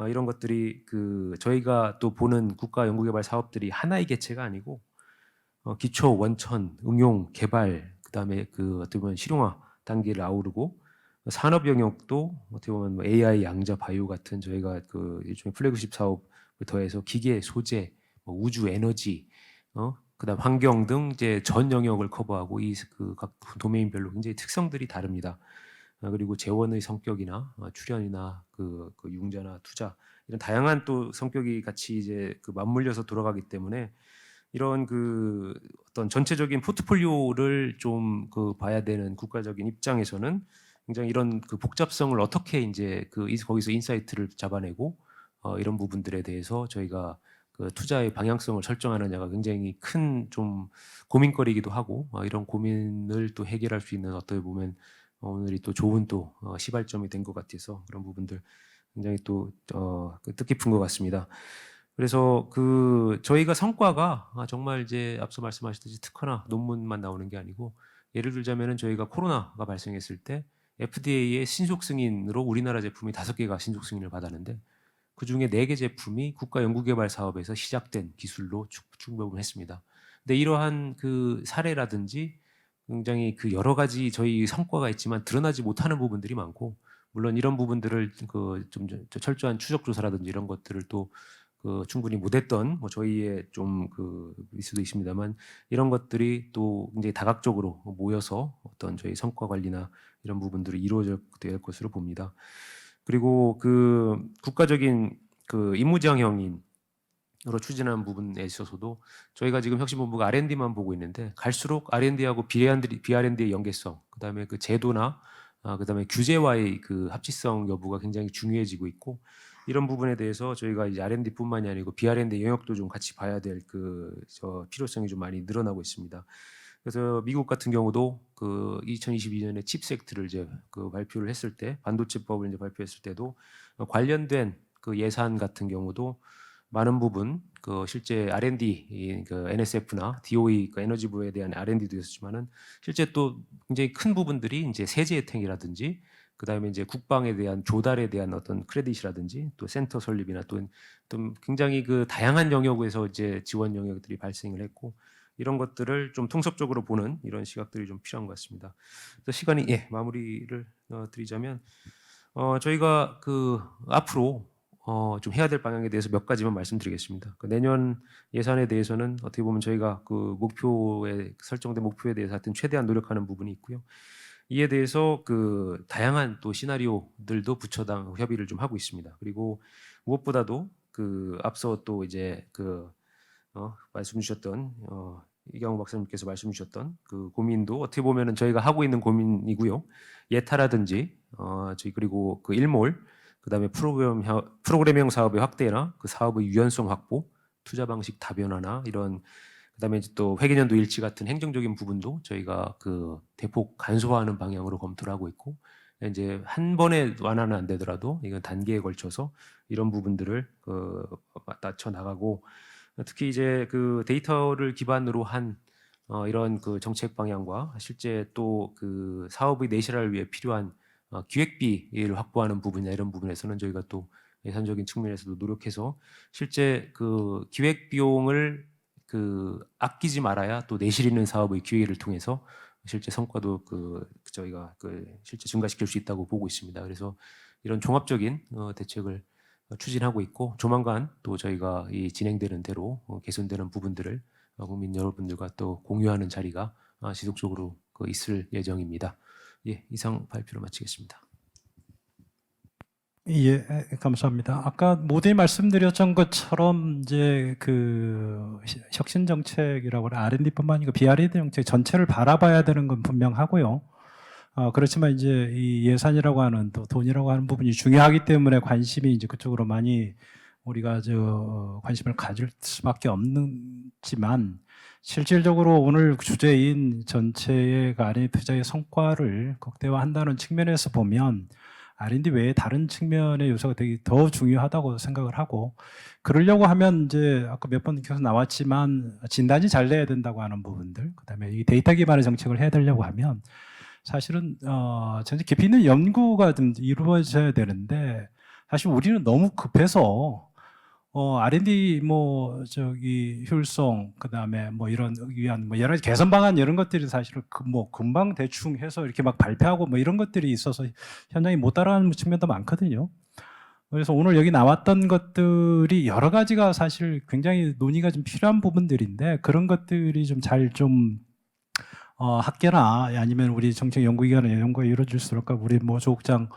이런 것들이 그 저희가 또 보는 국가 연구개발 사업들이 하나의 개체가 아니고 기초, 원천, 응용, 개발, 그다음에 그 어떻게 보면 실용화 단계를 아우르고 산업 영역도 어떻게 보면 뭐 AI, 양자, 바이오 같은 저희가 그 일종의 플래그십 사업을 더해서 기계, 소재, 뭐 우주, 에너지, 그다음 환경 등 이제 전 영역을 커버하고 이 그 각 도메인별로 굉장히 특성들이 다릅니다. 그리고 재원의 성격이나 출연이나 그 융자나 투자 이런 다양한 또 성격이 같이 이제 그 맞물려서 돌아가기 때문에 이런 그 어떤 전체적인 포트폴리오를 좀 그 봐야 되는 국가적인 입장에서는 굉장히 이런 그 복잡성을 어떻게 이제 그 거기서 인사이트를 잡아내고 이런 부분들에 대해서 저희가 그 투자의 방향성을 설정하느냐가 굉장히 큰 좀 고민거리이기도 하고 이런 고민을 또 해결할 수 있는 어떻게 보면 오늘이 또 좋은 또 시발점이 된 것 같아서 그런 부분들 굉장히 또 뜻깊은 것 같습니다. 그래서 그 저희가 성과가 정말 이제 앞서 말씀하셨듯이 특허나 논문만 나오는 게 아니고 예를 들자면은 저희가 코로나가 발생했을 때 FDA의 신속 승인으로 우리나라 제품이 5개가 신속 승인을 받았는데 그 중에 4개 제품이 국가 연구개발 사업에서 시작된 기술로 출범을 했습니다. 근데 이러한 그 사례라든지 굉장히 그 여러 가지 저희 성과가 있지만 드러나지 못하는 부분들이 많고 물론 이런 부분들을 그 좀 철저한 추적 조사라든지 이런 것들을 또 그 충분히 못했던 뭐 저희의 좀 일 수도 있습니다만 이런 것들이 또 굉장히 다각적으로 모여서 어떤 저희 성과 관리나 이런 부분들이 이루어질 것으로 봅니다. 그리고 그 국가적인 그 임무지향형인 으로 추진하는 부분에 있어서도 저희가 지금 혁신본부가 R&D만 보고 있는데 갈수록 R&D하고 비R&D의 연계성, 그다음에 그 제도나 그다음에 규제와의 그 합치성 여부가 굉장히 중요해지고 있고 이런 부분에 대해서 저희가 이제 R&D뿐만이 아니고 비R&D 영역도 좀 같이 봐야 될 필요성이 좀 많이 늘어나고 있습니다. 그래서 미국 같은 경우도 그 2022년에 칩스 액트를 이제 그 발표를 했을 때 반도체법을 이제 발표했을 때도 관련된 그 예산 같은 경우도 많은 부분 그 실제 R&D 그 NSF나 DOE 그 에너지부에 대한 R&D도 있었지만은 실제 또 굉장히 큰 부분들이 이제 세제 혜택이라든지 그다음에 이제 국방에 대한 조달에 대한 어떤 크레딧이라든지 또 센터 설립이나 또 굉장히 그 다양한 영역에서 이제 지원 영역들이 발생을 했고 이런 것들을 좀 통섭적으로 보는 이런 시각들이 좀 필요한 것 같습니다. 그래서 시간이 마무리를 드리자면 저희가 그 앞으로 좀 해야 될 방향에 대해서 몇 가지만 말씀드리겠습니다. 그 내년 예산에 대해서는 어떻게 보면 저희가 그 설정된 목표에 대해서 하여튼 최대한 노력하는 부분이 있고요. 이에 대해서 그 다양한 또 시나리오들도 부처당 협의를 좀 하고 있습니다. 그리고 무엇보다도 그 앞서 또 이제 그 말씀 주셨던 이경호 박사님께서 말씀 주셨던 그 고민도 어떻게 보면은 저희가 하고 있는 고민이고요. 예타라든지 저희 그리고 그 일몰 그다음에 프로그램형 사업의 확대나 그 사업의 유연성 확보, 투자 방식 다변화나 이런 그다음에 이제 또 회계년도 일치 같은 행정적인 부분도 저희가 그 대폭 간소화하는 방향으로 검토를 하고 있고 이제 한 번에 완화는 안 되더라도 이건 단계에 걸쳐서 이런 부분들을 맞춰 나가고 특히 이제 그 데이터를 기반으로 한 이런 그 정책 방향과 실제 또 그 사업의 내실화를 위해 필요한 기획비를 확보하는 부분이나 이런 부분에서는 저희가 또 예산적인 측면에서도 노력해서 실제 그 기획 비용을 그 아끼지 말아야 또 내실 있는 사업의 기획을 통해서 실제 성과도 저희가 실제 증가시킬 수 있다고 보고 있습니다. 그래서 이런 종합적인 대책을 추진하고 있고 조만간 또 저희가 이 진행되는 대로 개선되는 부분들을 국민 여러분들과 또 공유하는 자리가 지속적으로 있을 예정입니다. 이상 발표를 마치겠습니다. 예, 감사합니다. 아까 모두에 말씀드렸던 것처럼 이제 그 혁신 정책이라고 하는 R&D뿐만 아니고 비R&D 정책 전체를 바라봐야 되는 건 분명하고요. 그렇지만 이제 이 예산이라고 하는 또 돈이라고 하는 부분이 중요하기 때문에 관심이 이제 그쪽으로 많이 우리가 관심을 가질 수밖에 없지만 실질적으로 오늘 주제인 전체의 R&D 투자의 성과를 극대화한다는 측면에서 보면 R&D 외에 다른 측면의 요소가 되게 더 중요하다고 생각을 하고 그러려고 하면 이제 아까 몇 번 계속 나왔지만 진단이 잘 돼야 된다고 하는 부분들 그다음에 이 데이터 기반의 정책을 해야 되려고 하면 사실은 전체 깊이 있는 연구가 좀 이루어져야 되는데 사실 우리는 너무 급해서 R&D 효율성 그다음에 뭐 이런 위한 뭐 여러 가지 개선 방안 이런 것들이 사실은 금방 대충 해서 이렇게 막 발표하고 뭐 이런 것들이 있어서 현장에 못 따라가는 측면도 많거든요. 그래서 오늘 여기 나왔던 것들이 여러 가지가 사실 굉장히 논의가 좀 필요한 부분들인데 그런 것들이 좀 잘 학계나 아니면 우리 정책연구기관의 연구가 이루어질수록 우리 뭐 조국장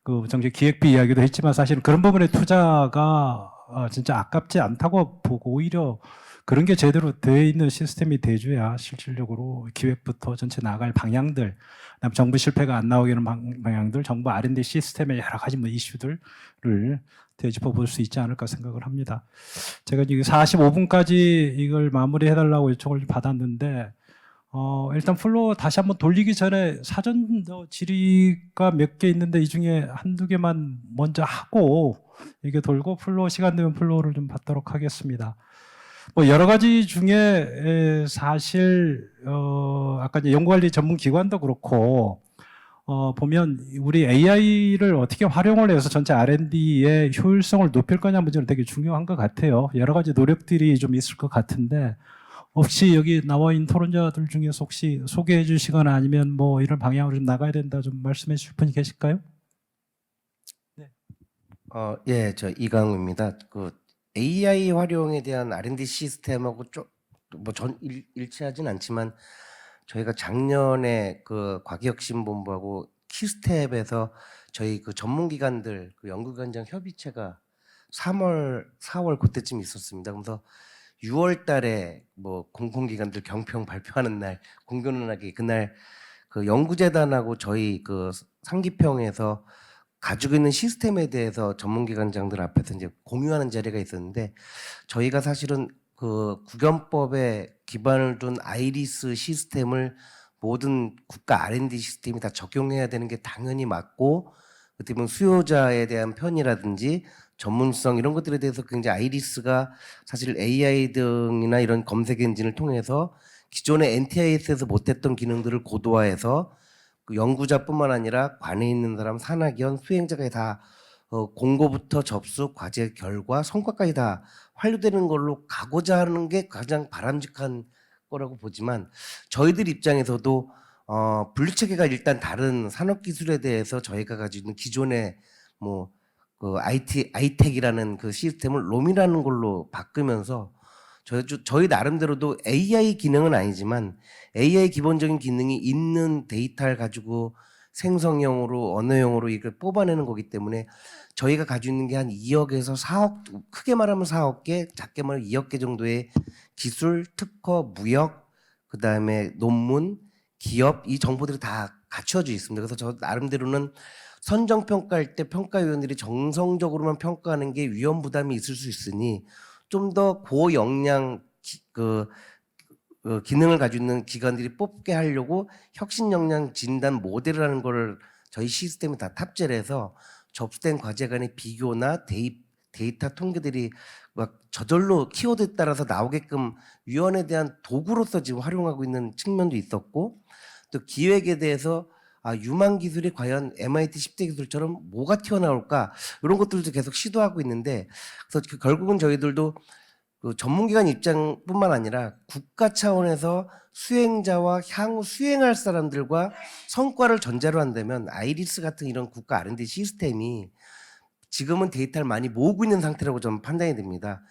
그 정책기획비 이야기도 했지만 사실은 그런 부분에 투자가 진짜 아깝지 않다고 보고 오히려 그런 게 제대로 되어 있는 시스템이 돼줘야 실질적으로 기획부터 전체 나갈 방향들, 그다음 정부 실패가 안 나오게 하는 방향들, 정부 R&D 시스템의 여러 가지 뭐 이슈들을 되짚어 볼 수 있지 않을까 생각을 합니다. 제가 지금 45분까지 이걸 마무리해달라고 요청을 받았는데 일단 플로어 다시 한번 돌리기 전에 사전 질의가 몇 개 있는데 이 중에 한두 개만 먼저 하고 이게 돌고 플로어 시간 되면 플로어를 좀 받도록 하겠습니다. 뭐 여러 가지 중에 사실 아까 이제 연구관리 전문 기관도 그렇고 보면 우리 AI를 어떻게 활용을 해서 전체 R&D의 효율성을 높일 거냐 문제는 되게 중요한 것 같아요. 여러 가지 노력들이 좀 있을 것 같은데 혹시 여기 나와 있는 토론자들 중에서 혹시 소개해 주시거나 아니면 뭐 이런 방향으로 좀 나가야 된다 좀 말씀해 주실 분이 계실까요? 예, 저 이강우입니다. 그 AI 활용에 대한 R&D 시스템하고 일치하진 않지만 저희가 작년에 그 과기혁신본부하고 키스텝에서 저희 그 전문기관들 그 연구관장 협의체가 3월, 4월 그때쯤 있었습니다. 그래서 6월 달에 뭐 공공기관들 경평 발표하는 날 공교는하게 그날 그 연구재단하고 저희 그 상기평에서 가지고 있는 시스템에 대해서 전문기관장들 앞에서 이제 공유하는 자리가 있었는데 저희가 사실은 그 국연법에 기반을 둔 아이리스 시스템을 모든 국가 R&D 시스템이 다 적용해야 되는 게 당연히 맞고 어떻게 보면 수요자에 대한 편의라든지 전문성 이런 것들에 대해서 굉장히 아이리스가 사실 AI 등이나 이런 검색 엔진을 통해서 기존의 NTIS에서 못했던 기능들을 고도화해서 그 연구자뿐만 아니라 관에 있는 사람, 산학위원, 수행자가 다 공고부터 접수, 과제 결과, 성과까지 다 완료되는 걸로 가고자 하는 게 가장 바람직한 거라고 보지만 저희들 입장에서도 분리체계가 일단 다른 산업기술에 대해서 저희가 가지고 있는 기존의 뭐 그 아이텍이라는 그 시스템을 롬이라는 걸로 바꾸면서 저희 나름대로도 AI 기능은 아니지만 AI 기본적인 기능이 있는 데이터를 가지고 생성형으로 언어형으로 이걸 뽑아내는 거기 때문에 저희가 가지고 있는 게 한 2억에서 4억, 크게 말하면 4억 개, 작게 말하면 2억 개 정도의 기술, 특허, 무역, 그다음에 논문, 기업 이 정보들이 다 갖춰져 있습니다. 그래서 저 나름대로는 선정 평가할 때 평가위원들이 정성적으로만 평가하는 게 위험 부담이 있을 수 있으니 좀 더 고역량 기능을 가지고 있는 기관들이 뽑게 하려고 혁신 역량 진단 모델이라는 걸 저희 시스템에 다 탑재를 해서 접수된 과제 간의 비교나 데이터 통계들이 막 저절로 키워드에 따라서 나오게끔 위원에 대한 도구로서 지금 활용하고 있는 측면도 있었고 또 기획에 대해서 유망 기술이 과연 MIT 10대 기술처럼 뭐가 튀어나올까 이런 것들도 계속 시도하고 있는데 그래서 결국은 저희들도 그 전문기관 입장뿐만 아니라 국가 차원에서 수행자와 향후 수행할 사람들과 성과를 전제로 한다면 아이리스 같은 이런 국가 R&D 시스템이 지금은 데이터를 많이 모으고 있는 상태라고 저는 판단이 됩니다.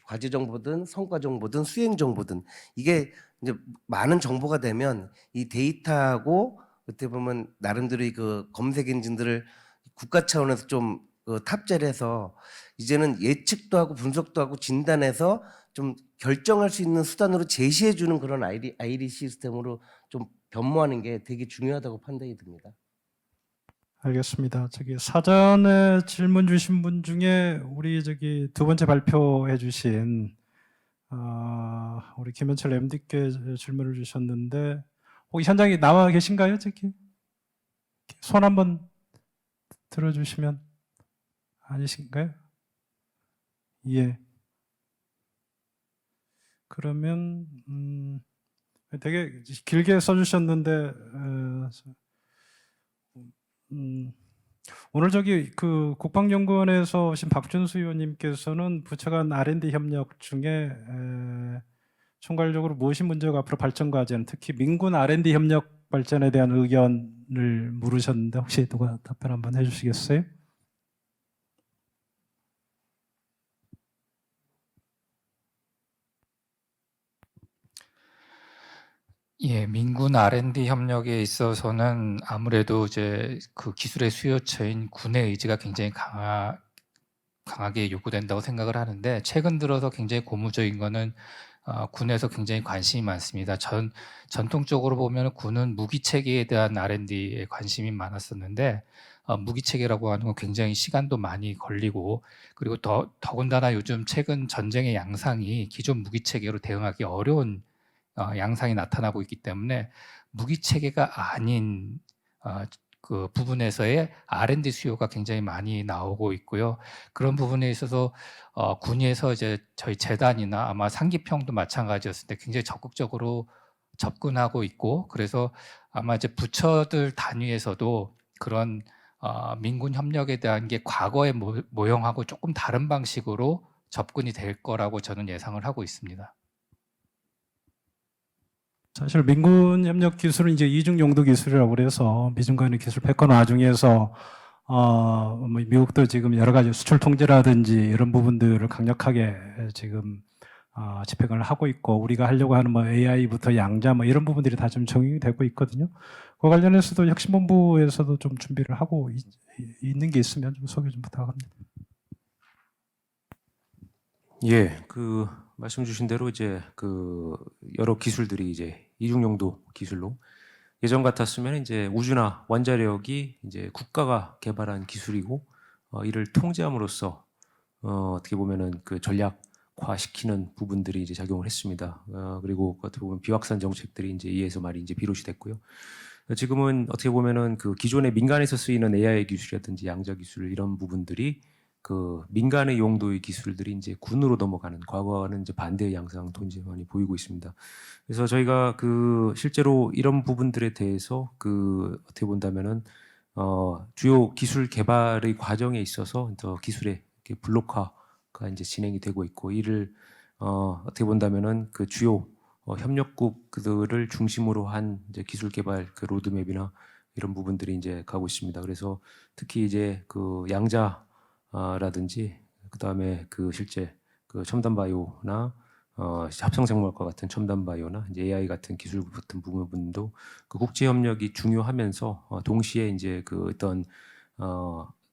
과제 정보든 성과 정보든 수행 정보든 이게 이제 많은 정보가 되면 이 데이터하고 어떻게 보면 나름대로 그 검색 엔진들을 국가 차원에서 좀 탑재를 해서 이제는 예측도 하고 분석도 하고 진단해서 좀 결정할 수 있는 수단으로 제시해 주는 그런 아이리 시스템으로 좀 변모하는 게 되게 중요하다고 판단이 듭니다. 알겠습니다. 사전에 질문 주신 분 중에 우리 두 번째 발표해 주신 우리 김현철 MD께 질문을 주셨는데 혹시 현장에 나와 계신가요? 손 한번 들어주시면 아니신가요? 예. 그러면 되게 길게 써주셨는데 오늘 저기 그 국방연구원에서 오신 박준수 의원님께서는 부처 간 R&D 협력 중에 총괄적으로 무엇이 문제가 앞으로 발전 과제는 특히 민군 R&D 협력 발전에 대한 의견을 물으셨는데 혹시 누가 답변 한번 해주시겠어요? 예, 민군 R&D 협력에 있어서는 아무래도 이제 그 기술의 수요처인 군의 의지가 굉장히 강하게 요구된다고 생각을 하는데, 최근 들어서 굉장히 고무적인 거는 군에서 굉장히 관심이 많습니다. 전통적으로 보면 군은 무기 체계에 대한 R&D에 관심이 많았었는데, 무기 체계라고 하는 건 굉장히 시간도 많이 걸리고, 그리고 더군다나 요즘 최근 전쟁의 양상이 기존 무기 체계로 대응하기 어려운 양상이 나타나고 있기 때문에 무기 체계가 아닌 그 부분에서의 R&D 수요가 굉장히 많이 나오고 있고요. 그런 부분에 있어서 군에서 이제 저희 재단이나 아마 상기평도 마찬가지였을 때 굉장히 적극적으로 접근하고 있고, 그래서 아마 이제 부처들 단위에서도 그런 민군 협력에 대한 게 과거의 모형하고 조금 다른 방식으로 접근이 될 거라고 저는 예상을 하고 있습니다. 사실 민군 협력 기술은 이제 이중 용도 기술이라고 그래서 미중 간의 기술 패권 와중에서 뭐 미국도 지금 여러 가지 수출 통제라든지 이런 부분들을 강력하게 지금 집행을 하고 있고, 우리가 하려고 하는 뭐 AI부터 양자 뭐 이런 부분들이 다 좀 적용이 되고 있거든요. 그 관련해서도 혁신본부에서도 좀 준비를 하고 있는 게 있으면 좀 소개 좀 부탁합니다. 예, 그 말씀 주신 대로 이제 그 여러 기술들이 이제 이중용도 기술로, 예전 같았으면 이제 우주나 원자력이 이제 국가가 개발한 기술이고 이를 통제함으로써 어떻게 보면은 그 전략화시키는 부분들이 이제 작용을 했습니다. 그리고 어떻게 보면 비확산 정책들이 이제 이에서 말이 이제 비롯이 됐고요. 지금은 어떻게 보면은 그 기존의 민간에서 쓰이는 AI 기술이라든지 양자 기술 이런 부분들이 그 민간의 용도의 기술들이 이제 군으로 넘어가는, 과거와는 이제 반대의 양상도 이제 많이 보이고 있습니다. 그래서 저희가 그 실제로 이런 부분들에 대해서 그 어떻게 본다면은 주요 기술 개발의 과정에 있어서 더 기술의 이렇게 블록화가 이제 진행이 되고 있고, 이를 어떻게 본다면은 그 주요 협력국들을 중심으로 한 이제 기술 개발 그 로드맵이나 이런 부분들이 이제 가고 있습니다. 그래서 특히 이제 그 양자 라든지 그다음에 그 실제 그 첨단 바이오나 합성생물학과 같은 첨단 바이오나 이제 AI 같은 기술 같은 부분도 그 국제 협력이 중요하면서 동시에 이제 그 어떤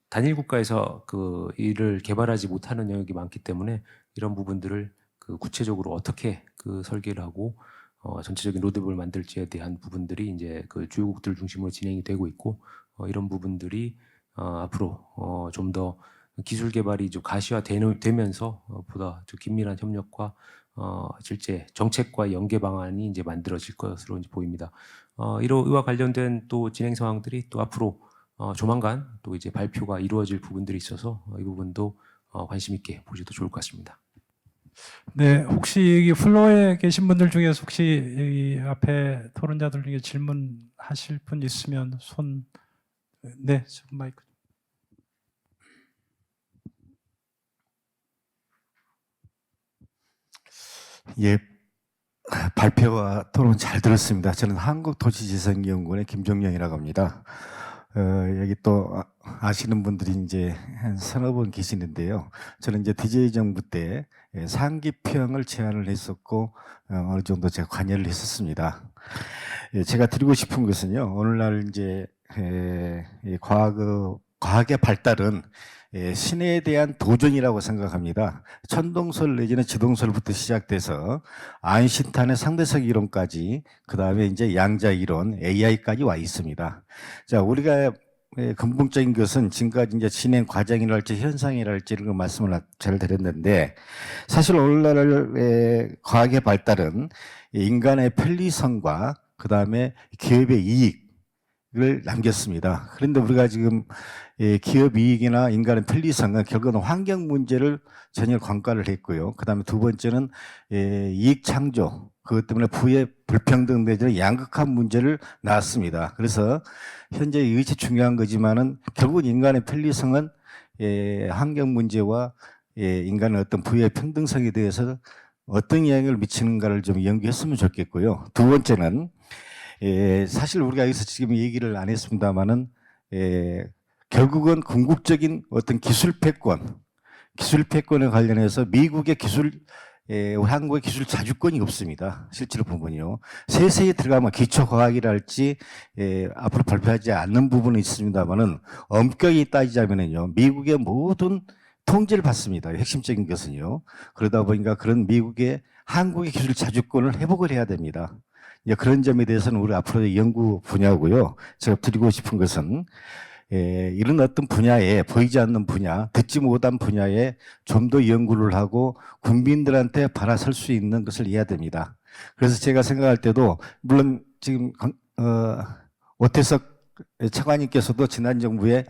단일 국가에서 그 이를 개발하지 못하는 영역이 많기 때문에 이런 부분들을 그 구체적으로 어떻게 그 설계를 하고 전체적인 로드맵을 만들지에 대한 부분들이 이제 그 주요국들 중심으로 진행이 되고 있고, 이런 부분들이 앞으로 좀 더 기술 개발이 좀 가시화되면서 보다 좀 긴밀한 협력과 실제 정책과 연계 방안이 이제 만들어질 것으로 이제 보입니다. 이와 관련된 또 진행 상황들이 또 앞으로 조만간 또 이제 발표가 이루어질 부분들이 있어서 이 부분도 관심 있게 보셔도 좋을 것 같습니다. 네, 혹시 여기 플로어에 계신 분들 중에서 혹시 이 앞에 토론자들 중에 질문하실 분 있으면 손, 네, 마이크. 예, 발표와 토론 잘 들었습니다. 저는 한국도시재생연구원의 김종영이라고 합니다. 여기 또 아시는 분들이 이제 한 서너 분 계시는데요. 저는 이제 DJ 정부 때 상기평을 제안을 했었고 어느 정도 제가 관여를 했었습니다. 제가 드리고 싶은 것은요, 오늘날 이제 과학의 발달은 신에 대한 도전이라고 생각합니다. 천동설 내지는 지동설부터 시작돼서 아인슈타인의 상대성 이론까지, 그 다음에 이제 양자 이론, AI까지 와 있습니다. 자, 우리가 근본적인 것은 지금까지 이제 진행 과정이랄지 현상이랄지 이런 거 말씀을 잘 드렸는데, 사실 오늘날 과학의 발달은 인간의 편리성과 그 다음에 기업의 이익을 남겼습니다. 그런데 우리가 지금 기업 이익이나 인간의 편리성은 결국은 환경 문제를 전혀 관과를 했고요. 그 다음에 두 번째는 이익 창조, 그것 때문에 부의 불평등 내지는 양극화 문제를 낳았습니다. 그래서 현재 이것이 중요한 거지만은 결국 인간의 편리성은 환경 문제와 인간의 어떤 부의 평등성에 대해서 어떤 영향을 미치는가를 좀 연구했으면 좋겠고요. 두 번째는 사실 우리가 여기서 지금 얘기를 안 했습니다만은 결국은 궁극적인 어떤 기술 패권에 관련해서 미국의 한국의 기술 자주권이 없습니다. 실제로 보면요. 세세히 들어가면 기초과학이랄지 앞으로 발표하지 않는 부분은 있습니다만은 엄격히 따지자면은요. 미국의 모든 통제를 받습니다. 핵심적인 것은요. 그러다 보니까 그런 미국의 한국의 기술 자주권을 회복을 해야 됩니다. 이제 그런 점에 대해서는 우리 앞으로의 연구 분야고요. 제가 드리고 싶은 것은 이런 어떤 분야에 보이지 않는 분야, 듣지 못한 분야에 좀 더 연구를 하고 국민들한테 바라설 수 있는 것을 해야 됩니다. 그래서 제가 생각할 때도 물론 지금 오태석 차관님께서도 지난 정부에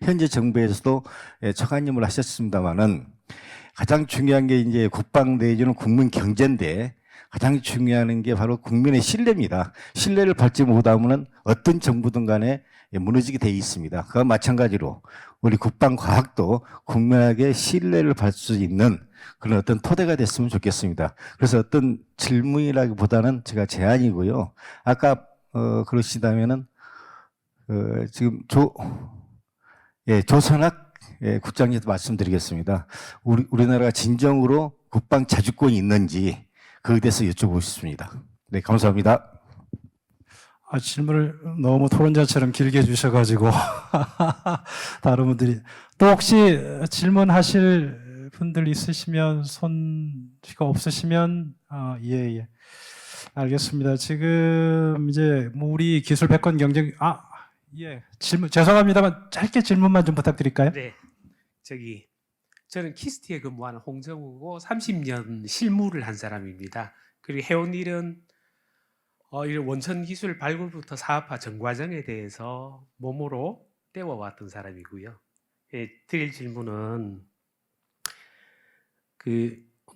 현재 정부에서도 차관님을 하셨습니다만은 가장 중요한 게 이제 국방 내지는 국민 경제인데 가장 중요한 게 바로 국민의 신뢰입니다. 신뢰를 받지 못하면 어떤 정부든 간에 무너지게 돼 있습니다. 그와 마찬가지로 우리 국방과학도 국민에게 신뢰를 받을 수 있는 그런 어떤 토대가 됐으면 좋겠습니다. 그래서 어떤 질문이라기보다는 제가 제안이고요. 아까 그러시다면은 지금 조선학 국장님도 말씀드리겠습니다. 우리나라가 진정으로 국방 자주권이 있는지 그에 대해서 여쭤보고 싶습니다. 네, 감사합니다. 질문을 너무 토론자처럼 길게 해주셔가지고 다른 분들이 또 혹시 질문하실 분들 있으시면 손가 없으시면 예. 알겠습니다. 지금 이제 뭐 우리 기술 패권 경쟁 예. 질문 죄송합니다만 짧게 질문만 좀 부탁드릴까요? 네. 저는 키스티에 근무하는 홍정우고 30년 실무를 한 사람입니다. 그리고 해온 일은 이런 원천 기술 발굴부터 사업화 전 과정에 대해서 몸으로 때워왔던 사람이고요. 드릴 질문은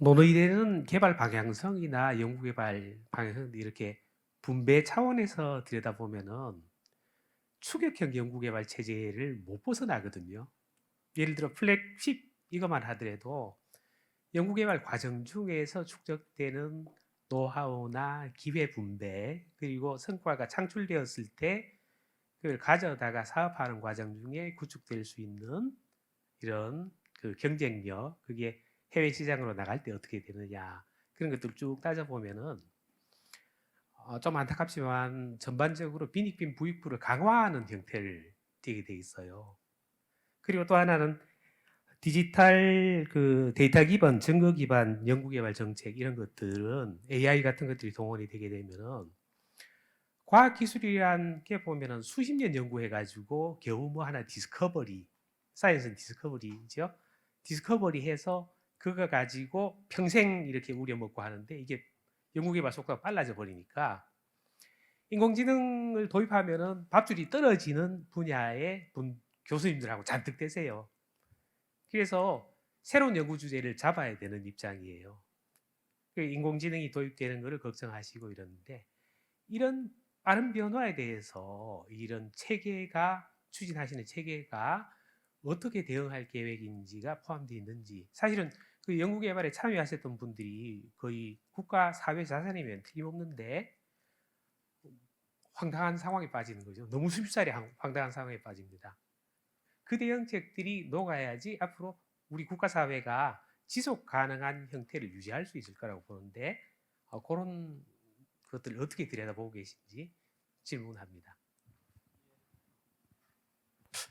논의되는 개발 방향성이나 연구개발 방향성 이렇게 분배 차원에서 들여다보면은 추격형 연구개발 체제를 못 벗어나거든요. 예를 들어 플래그십 이것만 하더라도 연구개발 과정 중에서 축적되는 노하우나 기회 분배 그리고 성과가 창출되었을 때 그걸 가져다가 사업하는 과정 중에 구축될 수 있는 이런 경쟁력 그게 해외 시장으로 나갈 때 어떻게 되느냐 그런 것들 쭉 따져보면은 좀 안타깝지만 전반적으로 빈익빈 부익부를 강화하는 형태를 띠게 돼 있어요. 그리고 또 하나는 디지털 데이터 기반, 증거 기반 연구개발 정책 이런 것들은 AI 같은 것들이 동원이 되게 되면은 과학기술이란 게 보면은 수십 년 연구해가지고 겨우 뭐 하나 디스커버리, 사이언스는 디스커버리죠. 디스커버리 해서 그거 가지고 평생 이렇게 우려먹고 하는데 이게 연구개발 속도가 빨라져 버리니까 인공지능을 도입하면은 밥줄이 떨어지는 분야의 교수님들하고 잔뜩 되세요. 그래서 새로운 연구 주제를 잡아야 되는 입장이에요. 인공지능이 도입되는 것을 걱정하시고 이러는데 이런 빠른 변화에 대해서 이런 체계가 추진하시는 체계가 어떻게 대응할 계획인지가 포함되어 있는지 사실은 그 연구개발에 참여하셨던 분들이 거의 국가 사회 자산이면 틀림없는데 황당한 상황에 빠지는 거죠. 너무 쉽사리 황당한 상황에 빠집니다. 그 대응책들이 녹아야지 앞으로 우리 국가사회가 지속 가능한 형태를 유지할 수 있을 거라고 보는데 그런 것들을 어떻게 들여다보고 계신지 질문합니다.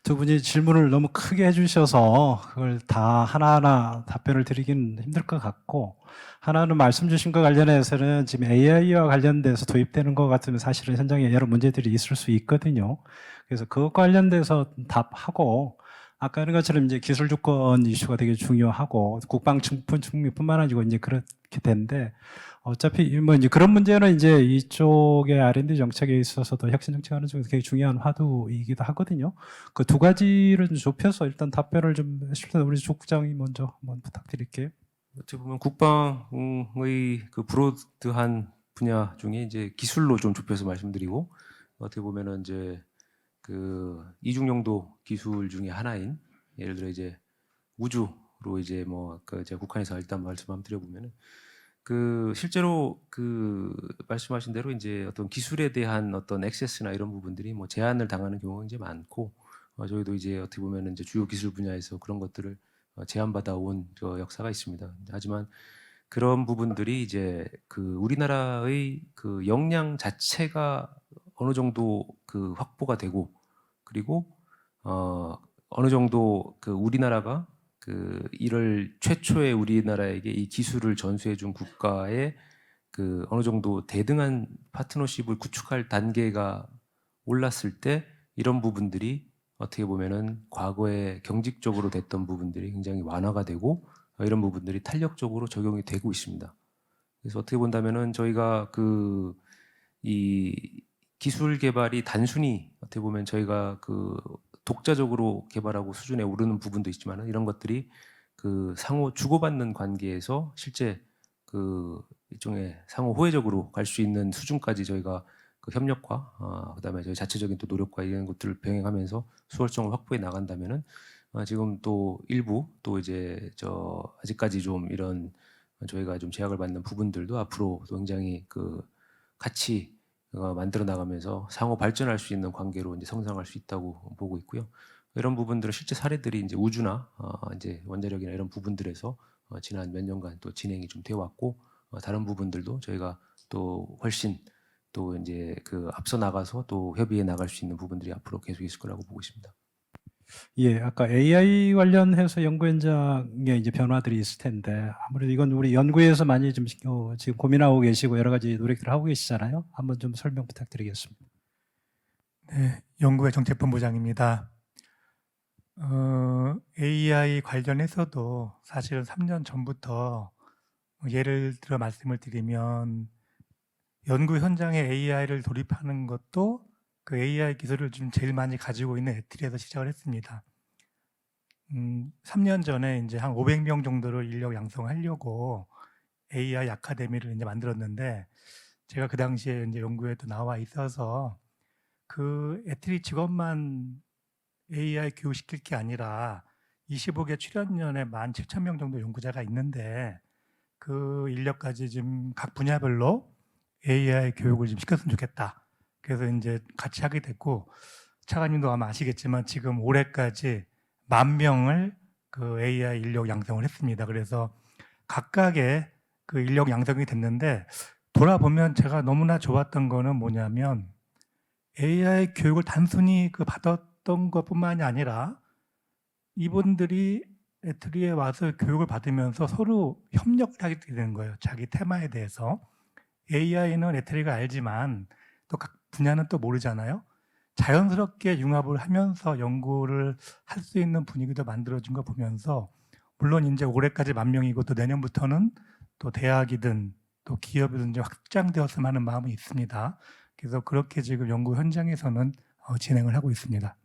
두 분이 질문을 너무 크게 해주셔서 그걸 다 하나하나 답변을 드리기는 힘들 것 같고 하나는 말씀 주신 것 관련해서는 지금 AI와 관련돼서 도입되는 것 같으면 사실은 현장에 여러 문제들이 있을 수 있거든요. 그래서 그것 관련돼서 답하고 아까 하는 것처럼 이제 기술 주권 이슈가 되게 중요하고 국방 측면뿐만 아니고 이제 그렇게 되는데 어차피 뭐 이제 그런 문제는 이제 이쪽의 R&D 정책에 있어서도 혁신 정책하는 중에서 되게 중요한 화두이기도 하거든요. 그 두 가지를 좀 좁혀서 일단 답변을 좀 해주실 때 우리 조 국장이 먼저 한번 부탁드릴게요. 어떻게 보면 국방의 그 브로드한 분야 중에 이제 기술로 좀 좁혀서 말씀드리고, 어떻게 보면은 이제 그 이중용도 기술 중에 하나인, 예를 들어 이제 우주로 이제 뭐 아까 제가 북한에서 일단 말씀 한번 드려보면은, 그 실제로 그 말씀하신 대로 이제 어떤 기술에 대한 어떤 액세스나 이런 부분들이 뭐 제한을 당하는 경우가 이제 많고, 저희도 이제 어떻게 보면은 이제 주요 기술 분야에서 그런 것들을 제한받아 온 역사가 있습니다. 하지만 그런 부분들이 이제 그 우리나라의 그 역량 자체가 어느 정도 그 확보가 되고, 그리고 어느 정도 그 우리나라가 그 이를 최초의 우리나라에게 이 기술을 전수해 준 국가의 그 어느 정도 대등한 파트너십을 구축할 단계가 올랐을 때, 이런 부분들이 어떻게 보면은 과거에 경직적으로 됐던 부분들이 굉장히 완화가 되고, 이런 부분들이 탄력적으로 적용이 되고 있습니다. 그래서 어떻게 본다면은 저희가 그 이 기술 개발이 단순히 어떻게 보면 저희가 그 독자적으로 개발하고 수준에 오르는 부분도 있지만, 이런 것들이 그 상호 주고받는 관계에서 실제 그 일종의 상호 호혜적으로 갈 수 있는 수준까지 저희가 그 협력과 그다음에 저희 자체적인 또 노력과 이런 것들을 병행하면서 수월성을 확보해 나간다면은, 지금 또 일부 또 이제 아직까지 좀 이런 저희가 좀 제약을 받는 부분들도 앞으로 굉장히 그 같이 만들어 나가면서 상호 발전할 수 있는 관계로 이제 성장할 수 있다고 보고 있고요. 이런 부분들은 실제 사례들이 이제 우주나 이제 원자력이나 이런 부분들에서 지난 몇 년간 또 진행이 좀 되어 왔고, 다른 부분들도 저희가 또 훨씬 또 이제 그 앞서 나가서 또 협의해 나갈 수 있는 부분들이 앞으로 계속 있을 거라고 보고 있습니다. 예, 아까 AI 관련해서 연구 현장에 이제 변화들이 있을 텐데, 아무래도 이건 우리 연구에서 많이 좀 지금 고민하고 계시고 여러 가지 노력들을 하고 계시잖아요. 한번 좀 설명 부탁드리겠습니다. 네, 연구의 정책본부장입니다. AI 관련해서도 사실 3년 전부터 예를 들어 말씀을 드리면 연구 현장에 AI를 도입하는 것도 그 AI 기술을 좀 제일 많이 가지고 있는 애틀에서 시작을 했습니다. 3년 전에 이제 한 500명 정도를 인력 양성하려고 AI 아카데미를 이제 만들었는데, 제가 그 당시에 이제 연구에도 나와 있어서 그 애틀이 직원만 AI 교육시킬 게 아니라 25개 출연연에 17,000명 정도 연구자가 있는데, 그 인력까지 지금 각 분야별로 AI 교육을 좀 시켰으면 좋겠다. 그래서 이제 같이 하게 됐고, 차관님도 아마 아시겠지만 지금 올해까지 10,000명을 그 AI 인력 양성을 했습니다. 그래서 각각의 그 인력 양성이 됐는데, 돌아보면 제가 너무나 좋았던 거는 뭐냐면 AI 교육을 단순히 그 받았던 것뿐만이 아니라 이분들이 애트리에 와서 교육을 받으면서 서로 협력을 하게 되는 거예요. 자기 테마에 대해서. AI는 애트리가 알지만 또 각 분야는 또 모르잖아요. 자연스럽게 융합을 하면서 연구를 할 수 있는 분위기도 만들어진 거 보면서, 물론 이제 올해까지 10,000명이고 또 내년부터는 또 대학이든 또 기업이든 이제 확장되었으면 하는 마음이 있습니다. 그래서 그렇게 지금 연구 현장에서는 진행을 하고 있습니다.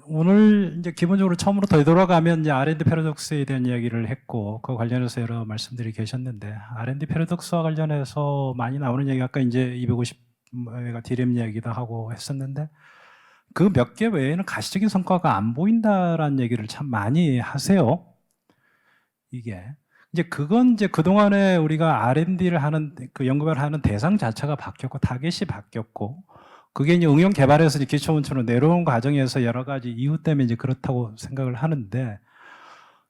오늘 이제 기본적으로 처음으로 되돌아가면 이제 R&D 패러독스에 대한 이야기를 했고, 그 관련해서 여러 말씀들이 계셨는데, R&D 패러독스와 관련해서 많이 나오는 얘기, 아까 이제 250가 디램 이야기도 하고 했었는데, 그 몇 개 외에는 가시적인 성과가 안 보인다라는 얘기를 참 많이 하세요. 이게 이제 그건 이제 그동안에 우리가 R&D를 하는 그 연구를 하는 대상 자체가 바뀌었고 타겟이 바뀌었고, 그게 이제 응용 개발에서 이제 기초원천으로 내려온 과정에서 여러 가지 이유 때문에 이제 그렇다고 생각을 하는데,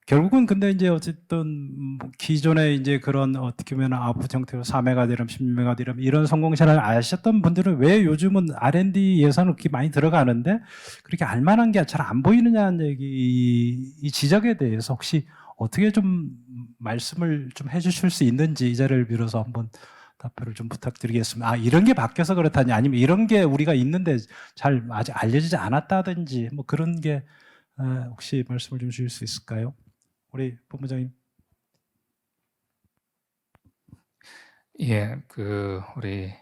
결국은 근데 이제 어쨌든 기존에 이제 그런 어떻게 보면 아웃풋 형태로 4메가디램, 16메가디램 이런 성공사를 아셨던 분들은 왜 요즘은 R&D 예산은 그렇게 많이 들어가는데 그렇게 알만한 게 잘 안 보이느냐는 얘기, 이 지적에 대해서 혹시 어떻게 좀 말씀을 좀 해주실 수 있는지 이 자리를 빌어서 한번 답변을 좀 부탁드리겠습니다. 이런 게 바뀌어서 그렇다니, 아니면 이런 게 우리가 있는데 잘 아직 알려지지 않았다든지 뭐 그런 게 혹시 말씀을 좀 주실 수 있을까요? 우리 본부장님. 예, 그 우리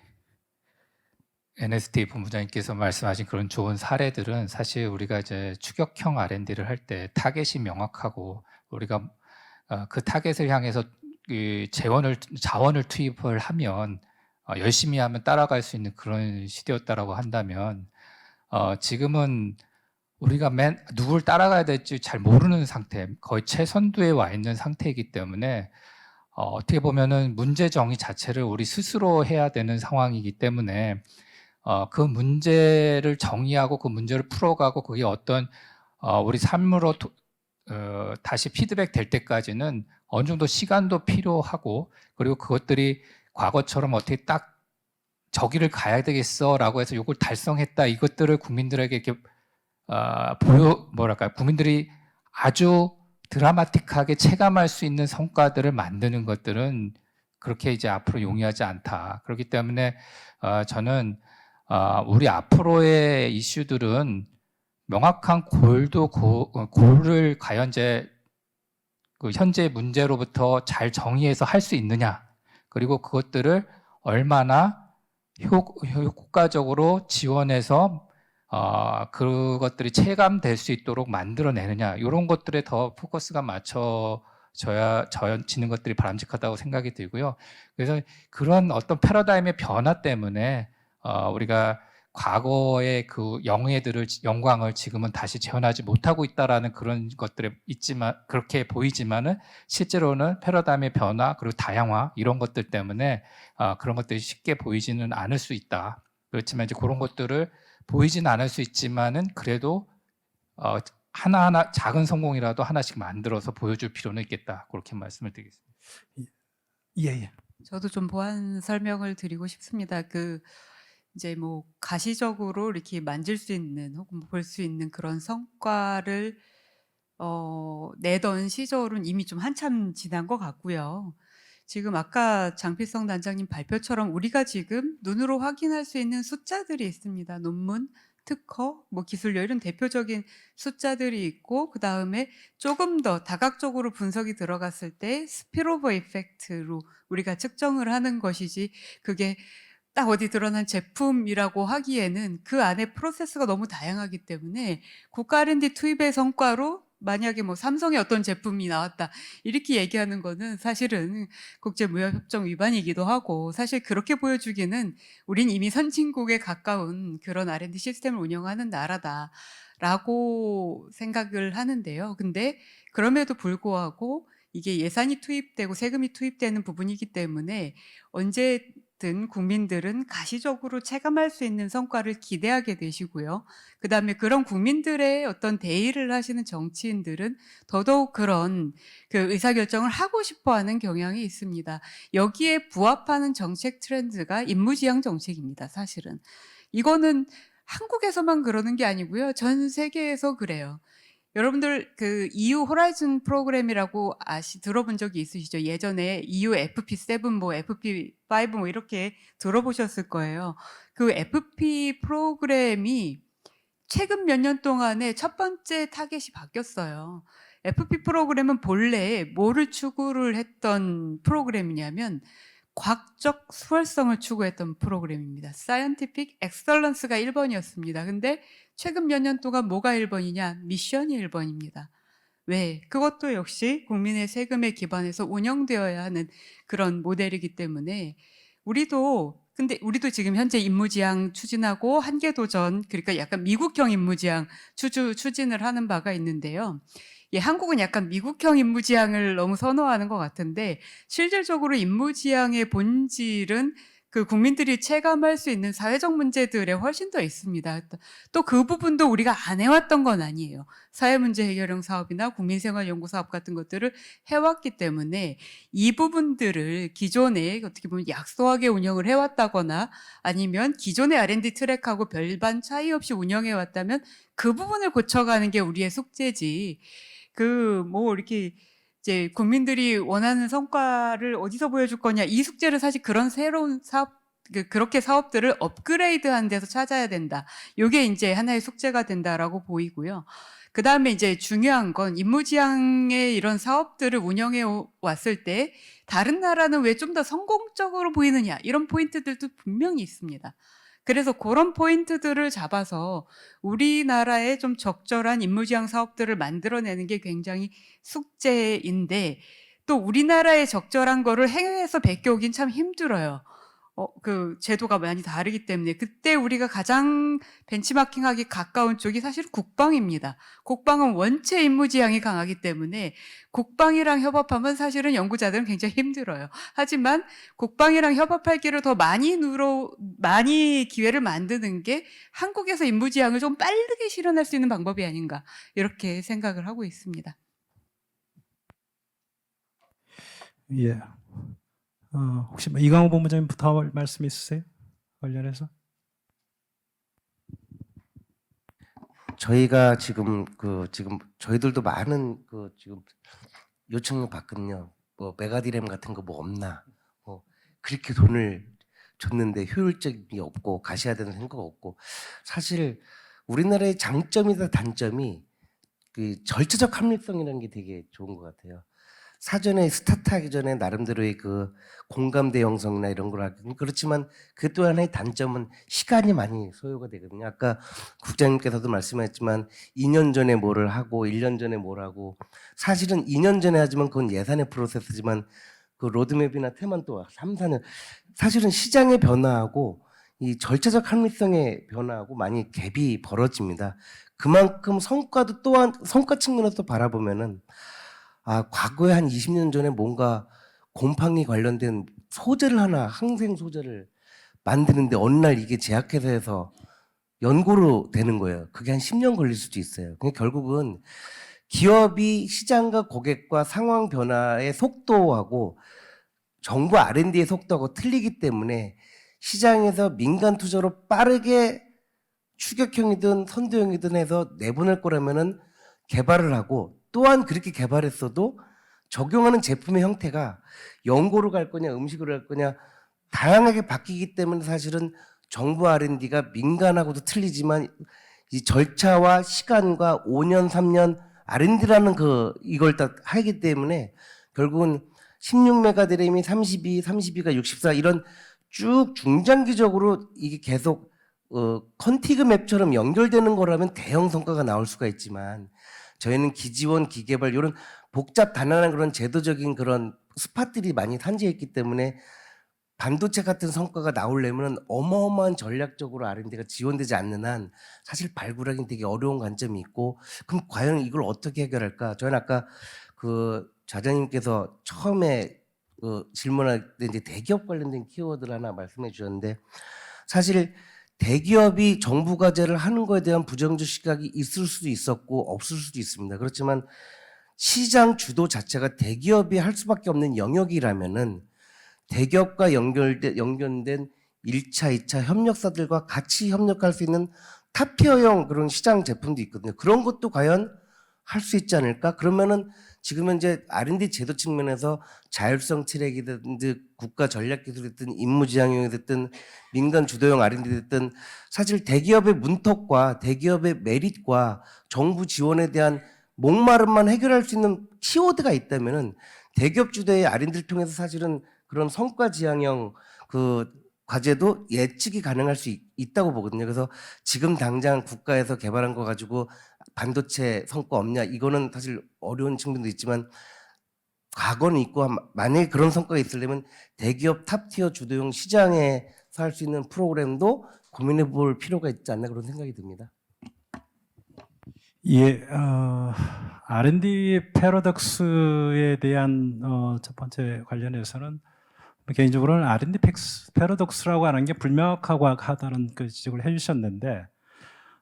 NST 본부장님께서 말씀하신 그런 좋은 사례들은 사실 우리가 이제 추격형 R&D를 할 때 타겟이 명확하고 우리가 그 타겟을 향해서 그 자원을 투입을 하면 열심히 하면 따라갈 수 있는 그런 시대였다라고 한다면 지금은 우리가 누굴 따라가야 될지 잘 모르는 상태, 거의 최선두에 와 있는 상태이기 때문에 어떻게 보면은 문제 정의 자체를 우리 스스로 해야 되는 상황이기 때문에 그 문제를 정의하고 그 문제를 풀어가고 그게 어떤 우리 삶으로 다시 피드백 될 때까지는 어느 정도 시간도 필요하고 그리고 그것들이 과거처럼 어떻게 딱 저기를 가야 되겠어라고 해서 이걸 달성했다 이것들을 국민들에게 이렇게 국민들이 아주 드라마틱하게 체감할 수 있는 성과들을 만드는 것들은 그렇게 이제 앞으로 용이하지 않다. 그렇기 때문에 저는 우리 앞으로의 이슈들은 명확한 골을 과연 이제 그 현재 문제로부터 잘 정의해서 할 수 있느냐, 그리고 그것들을 얼마나 효과적으로 지원해서 그것들이 체감될 수 있도록 만들어내느냐, 이런 것들에 더 포커스가 맞춰지는 것들이 바람직하다고 생각이 들고요. 그래서 그런 어떤 패러다임의 변화 때문에 우리가 과거의 그 영광을 지금은 다시 재현하지 못하고 있다라는 그런 것들이 있지만, 그렇게 보이지만은 실제로는 패러다임의 변화 그리고 다양화 이런 것들 때문에 그런 것들이 쉽게 보이지는 않을 수 있다. 그렇지만 이제 그런 것들을 보이지는 않을 수 있지만은 그래도 하나하나 작은 성공이라도 하나씩 만들어서 보여줄 필요는 있겠다. 그렇게 말씀을 드리겠습니다. 예. 저도 좀 보완 설명을 드리고 싶습니다. 이제 뭐 가시적으로 이렇게 만질 수 있는 혹은 볼 수 있는 그런 성과를 내던 시절은 이미 좀 한참 지난 것 같고요. 지금 아까 장필성 단장님 발표처럼 우리가 지금 눈으로 확인할 수 있는 숫자들이 있습니다. 논문, 특허, 뭐 기술료 이런 대표적인 숫자들이 있고, 그 다음에 조금 더 다각적으로 분석이 들어갔을 때 스피로버 이펙트로 우리가 측정을 하는 것이지, 그게 딱 어디 드러난 제품이라고 하기에는 그 안에 프로세스가 너무 다양하기 때문에 국가 R&D 투입의 성과로 만약에 뭐 삼성의 어떤 제품이 나왔다 이렇게 얘기하는 거는 사실은 국제무역협정 위반이기도 하고, 사실 그렇게 보여주기는 우린 이미 선진국에 가까운 그런 R&D 시스템을 운영하는 나라다라고 생각을 하는데요. 근데 그럼에도 불구하고 이게 예산이 투입되고 세금이 투입되는 부분이기 때문에 언제든 국민들은 가시적으로 체감할 수 있는 성과를 기대하게 되시고요. 그 다음에 그런 국민들의 어떤 대의를 하시는 정치인들은 더더욱 그런 그 의사결정을 하고 싶어 하는 경향이 있습니다. 여기에 부합하는 정책 트렌드가 임무지향 정책입니다, 사실은. 이거는 한국에서만 그러는 게 아니고요. 전 세계에서 그래요. 여러분들 그 EU 호라이즌 프로그램이라고 들어본 적이 있으시죠? 예전에 EU FP7 뭐 FP5 뭐 이렇게 들어보셨을 거예요. 그 FP 프로그램이 최근 몇 년 동안에 첫 번째 타겟이 바뀌었어요. FP 프로그램은 본래 뭐를 추구를 했던 프로그램이냐면 과학적 수월성을 추구했던 프로그램입니다. Scientific Excellence가 1번이었습니다. 근데 최근 몇 년 동안 뭐가 1번이냐? 미션이 1번입니다. 왜? 그것도 역시 국민의 세금에 기반해서 운영되어야 하는 그런 모델이기 때문에 우리도 지금 현재 임무지향 추진하고 한계도전, 그러니까 약간 미국형 임무지향 추진을 하는 바가 있는데요. 예, 한국은 약간 미국형 임무지향을 너무 선호하는 것 같은데, 실질적으로 임무지향의 본질은 그 국민들이 체감할 수 있는 사회적 문제들에 훨씬 더 있습니다. 또 그 부분도 우리가 안 해왔던 건 아니에요. 사회문제 해결형 사업이나 국민생활연구사업 같은 것들을 해왔기 때문에 이 부분들을 기존에 어떻게 보면 약소하게 운영을 해왔다거나 아니면 기존의 R&D 트랙하고 별반 차이 없이 운영해왔다면 그 부분을 고쳐가는 게 우리의 숙제지, 이렇게 이제 국민들이 원하는 성과를 어디서 보여줄 거냐, 이 숙제를 사실 그런 새로운 그렇게 사업들을 업그레이드한 데서 찾아야 된다. 이게 이제 하나의 숙제가 된다라고 보이고요. 그 다음에 이제 중요한 건 임무지향의 이런 사업들을 운영해 왔을 때 다른 나라는 왜 좀 더 성공적으로 보이느냐, 이런 포인트들도 분명히 있습니다. 그래서 그런 포인트들을 잡아서 우리나라에 좀 적절한 인무지향 사업들을 만들어내는 게 굉장히 숙제인데, 또 우리나라에 적절한 거를 해외에서 베껴오긴 참 힘들어요. 그 제도가 많이 다르기 때문에. 그때 우리가 가장 벤치마킹하기 가까운 쪽이 사실 국방입니다. 국방은 원체 인무지향이 강하기 때문에 국방이랑 협업하면 사실은 연구자들은 굉장히 힘들어요. 하지만 국방이랑 협업할 기회를 더 많이 기회를 만드는 게 한국에서 인무지향을 좀 빠르게 실현할 수 있는 방법이 아닌가, 이렇게 생각을 하고 있습니다. 예. 혹시 뭐 이강호 본부장님부터 할 말씀 있으세요? 관련해서? 저희가 지금 저희들도 많은 지금 요청을 받거든요. 뭐 메가디램 같은 거 뭐 없나? 뭐 그렇게 돈을 줬는데 효율적이 없고 가셔야 되는 생각 없고, 사실 우리나라의 장점이다 단점이 그 절차적 합리성이라는 게 되게 좋은 것 같아요. 사전에 스타트하기 전에 나름대로의 그 공감대 형성이나 이런 걸 하긴 그렇지만, 그 또 하나의 단점은 시간이 많이 소요가 되거든요. 아까 국장님께서도 말씀하셨지만 2년 전에 뭐를 하고 1년 전에 뭘 하고, 사실은 2년 전에 하지만 그건 예산의 프로세스지만 그 로드맵이나 테마는 또 3, 4년, 사실은 시장의 변화하고 이 절차적 합리성의 변화하고 많이 갭이 벌어집니다. 그만큼 성과도 또한 성과 측면에서 바라보면은 과거에 한 20년 전에 뭔가 곰팡이 관련된 소재를 하나, 항생 소재를 만드는데 어느 날 이게 제약회사에서 연고로 되는 거예요. 그게 한 10년 걸릴 수도 있어요. 그러니까 결국은 기업이 시장과 고객과 상황 변화의 속도하고 정부 R&D의 속도하고 틀리기 때문에 시장에서 민간 투자로 빠르게 추격형이든 선도형이든 해서 내보낼 거라면은 개발을 하고, 또한 그렇게 개발했어도 적용하는 제품의 형태가 연고로 갈 거냐 음식으로 갈 거냐 다양하게 바뀌기 때문에 사실은 정부 R&D가 민간하고도 틀리지만 이 절차와 시간과 5년 3년 R&D라는 이걸 다 하기 때문에 결국은 16메가드램이 32, 32가 64 이런 쭉 중장기적으로 이게 계속 컨티그 맵처럼 연결되는 거라면 대형 성과가 나올 수가 있지만, 저희는 기지원, 기개발 이런 복잡 단단한 그런 제도적인 그런 스팟들이 많이 탄재했기 때문에 반도체 같은 성과가 나오려면 어마어마한 전략적으로 R&D가 지원되지 않는 한 사실 발굴하기는 되게 어려운 관점이 있고, 그럼 과연 이걸 어떻게 해결할까? 저는 아까 그 좌장님께서 처음에 질문할 때 이제 대기업 관련된 키워드를 하나 말씀해 주셨는데, 사실 대기업이 정부 과제를 하는 거에 대한 부정적 시각이 있을 수도 있었고 없을 수도 있습니다. 그렇지만 시장 주도 자체가 대기업이 할 수밖에 없는 영역이라면은 대기업과 연결된 1차, 2차 협력사들과 같이 협력할 수 있는 탑티어형 그런 시장 제품도 있거든요. 그런 것도 과연 할 수 있지 않을까? 그러면은 지금 현재 R&D 제도 측면에서 자율성 트랙이든 국가 전략기술이 됐든 인무지향형이 됐든 민간 주도형 R&D 됐든 사실 대기업의 문턱과 대기업의 메릿과 정부 지원에 대한 목마름만 해결할 수 있는 키워드가 있다면은 대기업 주도의 R&D를 통해서 사실은 그런 성과 지향형 그 과제도 예측이 가능할 수 있다고 보거든요. 그래서 지금 당장 국가에서 개발한 거 가지고 반도체 성과 없냐, 이거는 사실 어려운 측면도 있지만 과거는 있고, 만약에 그런 성과가 있으려면 대기업 탑티어 주도형 시장에서 할 수 있는 프로그램도 고민해 볼 필요가 있지 않나, 그런 생각이 듭니다. 예, R&D 패러독스에 대한 첫 번째 관련해서는 개인적으로는 R&D 패러독스라고 하는 게 불명확하고 하다는 그 지적을 해주셨는데,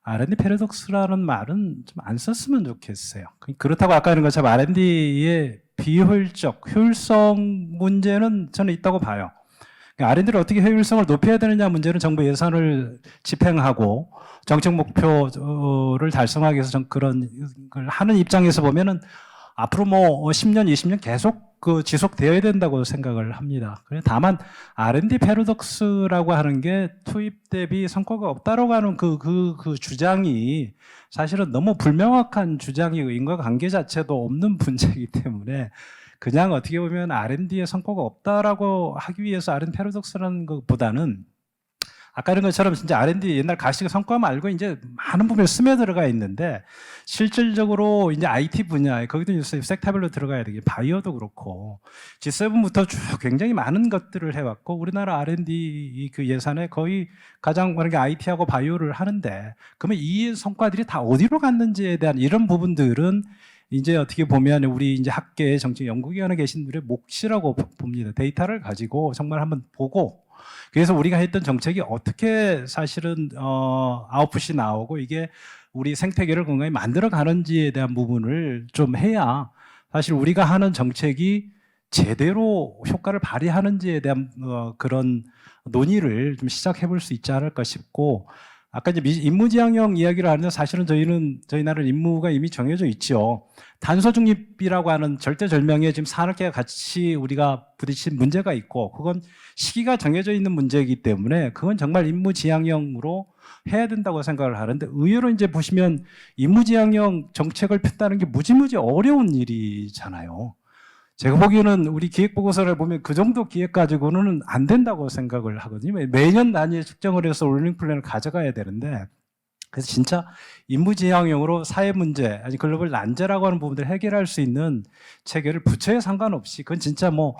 R&D 패러독스라는 말은 좀 안 썼으면 좋겠어요. 그렇다고 아까 하는 것처럼 R&D의 비효율적, 효율성 문제는 저는 있다고 봐요. R&D를 어떻게 효율성을 높여야 되느냐 문제는 정부 예산을 집행하고 정책 목표를 달성하기 위해서 그런 걸 하는 입장에서 보면은 앞으로 뭐 10년, 20년 계속 지속되어야 된다고 생각을 합니다. 다만 R&D 패러독스라고 하는 게 투입 대비 성과가 없다라고 하는 그 주장이 사실은 너무 불명확한 주장이고 인과관계 자체도 없는 문제이기 때문에 그냥 어떻게 보면 R&D의 성과가 없다라고 하기 위해서 R&D 패러독스라는 것보다는 아까 이런 것처럼 진짜 R&D 옛날 가식 성과 말고 이제 많은 부분에 스며들어가 있는데 실질적으로 이제 IT 분야에 거기도 이제 섹터별로 들어가야 되게 바이오도 그렇고 G7부터 쭉 굉장히 많은 것들을 해왔고 우리나라 R&D 그 예산에 거의 가장 많은 게 IT하고 바이오를 하는데 그러면 이 성과들이 다 어디로 갔는지에 대한 이런 부분들은 이제 어떻게 보면 우리 이제 학계 정책 연구기관에 계신 분들의 몫이라고 봅니다. 데이터를 가지고 정말 한번 보고 그래서 우리가 했던 정책이 어떻게 사실은 아웃풋이 나오고 이게 우리 생태계를 건강히 만들어 가는지에 대한 부분을 좀 해야 사실 우리가 하는 정책이 제대로 효과를 발휘하는지에 대한 그런 논의를 좀 시작해 볼 수 있지 않을까 싶고 아까 이제 임무지향형 이야기를 하는데 사실은 저희 나라는 임무가 이미 정해져 있죠. 탄소 중립이라고 하는 절대절명에 지금 산업계가 같이 우리가 부딪힌 문제가 있고 그건 시기가 정해져 있는 문제이기 때문에 그건 정말 임무지향형으로 해야 된다고 생각을 하는데 의외로 이제 보시면 임무지향형 정책을 폈다는 게 무지무지 어려운 일이잖아요. 제가 보기에는 우리 기획보고서를 보면 그 정도 기획 가지고는 안 된다고 생각을 하거든요. 매년 단위에 측정을 해서 롤링 플랜을 가져가야 되는데 그래서 진짜 임무지향형으로 사회 문제, 아니 글로벌 난제라고 하는 부분들을 해결할 수 있는 체계를 부처에 상관없이 그건 진짜 뭐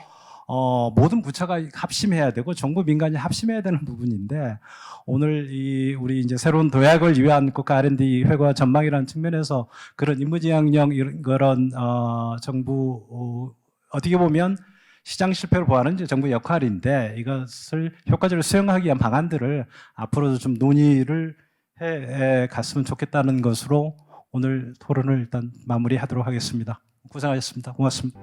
모든 부처가 합심해야 되고 정부 민간이 합심해야 되는 부분인데 오늘 우리 이제 새로운 도약을 위한 국가 R&D 회과 전망이라는 측면에서 그런 임무지향형 이런 그런 정부 어떻게 보면 시장 실패를 보완하는 이제 정부 역할인데 이것을 효과적으로 수행하기 위한 방안들을 앞으로도 좀 논의를 해 갔으면 좋겠다는 것으로 오늘 토론을 일단 마무리하도록 하겠습니다. 고생하셨습니다. 고맙습니다.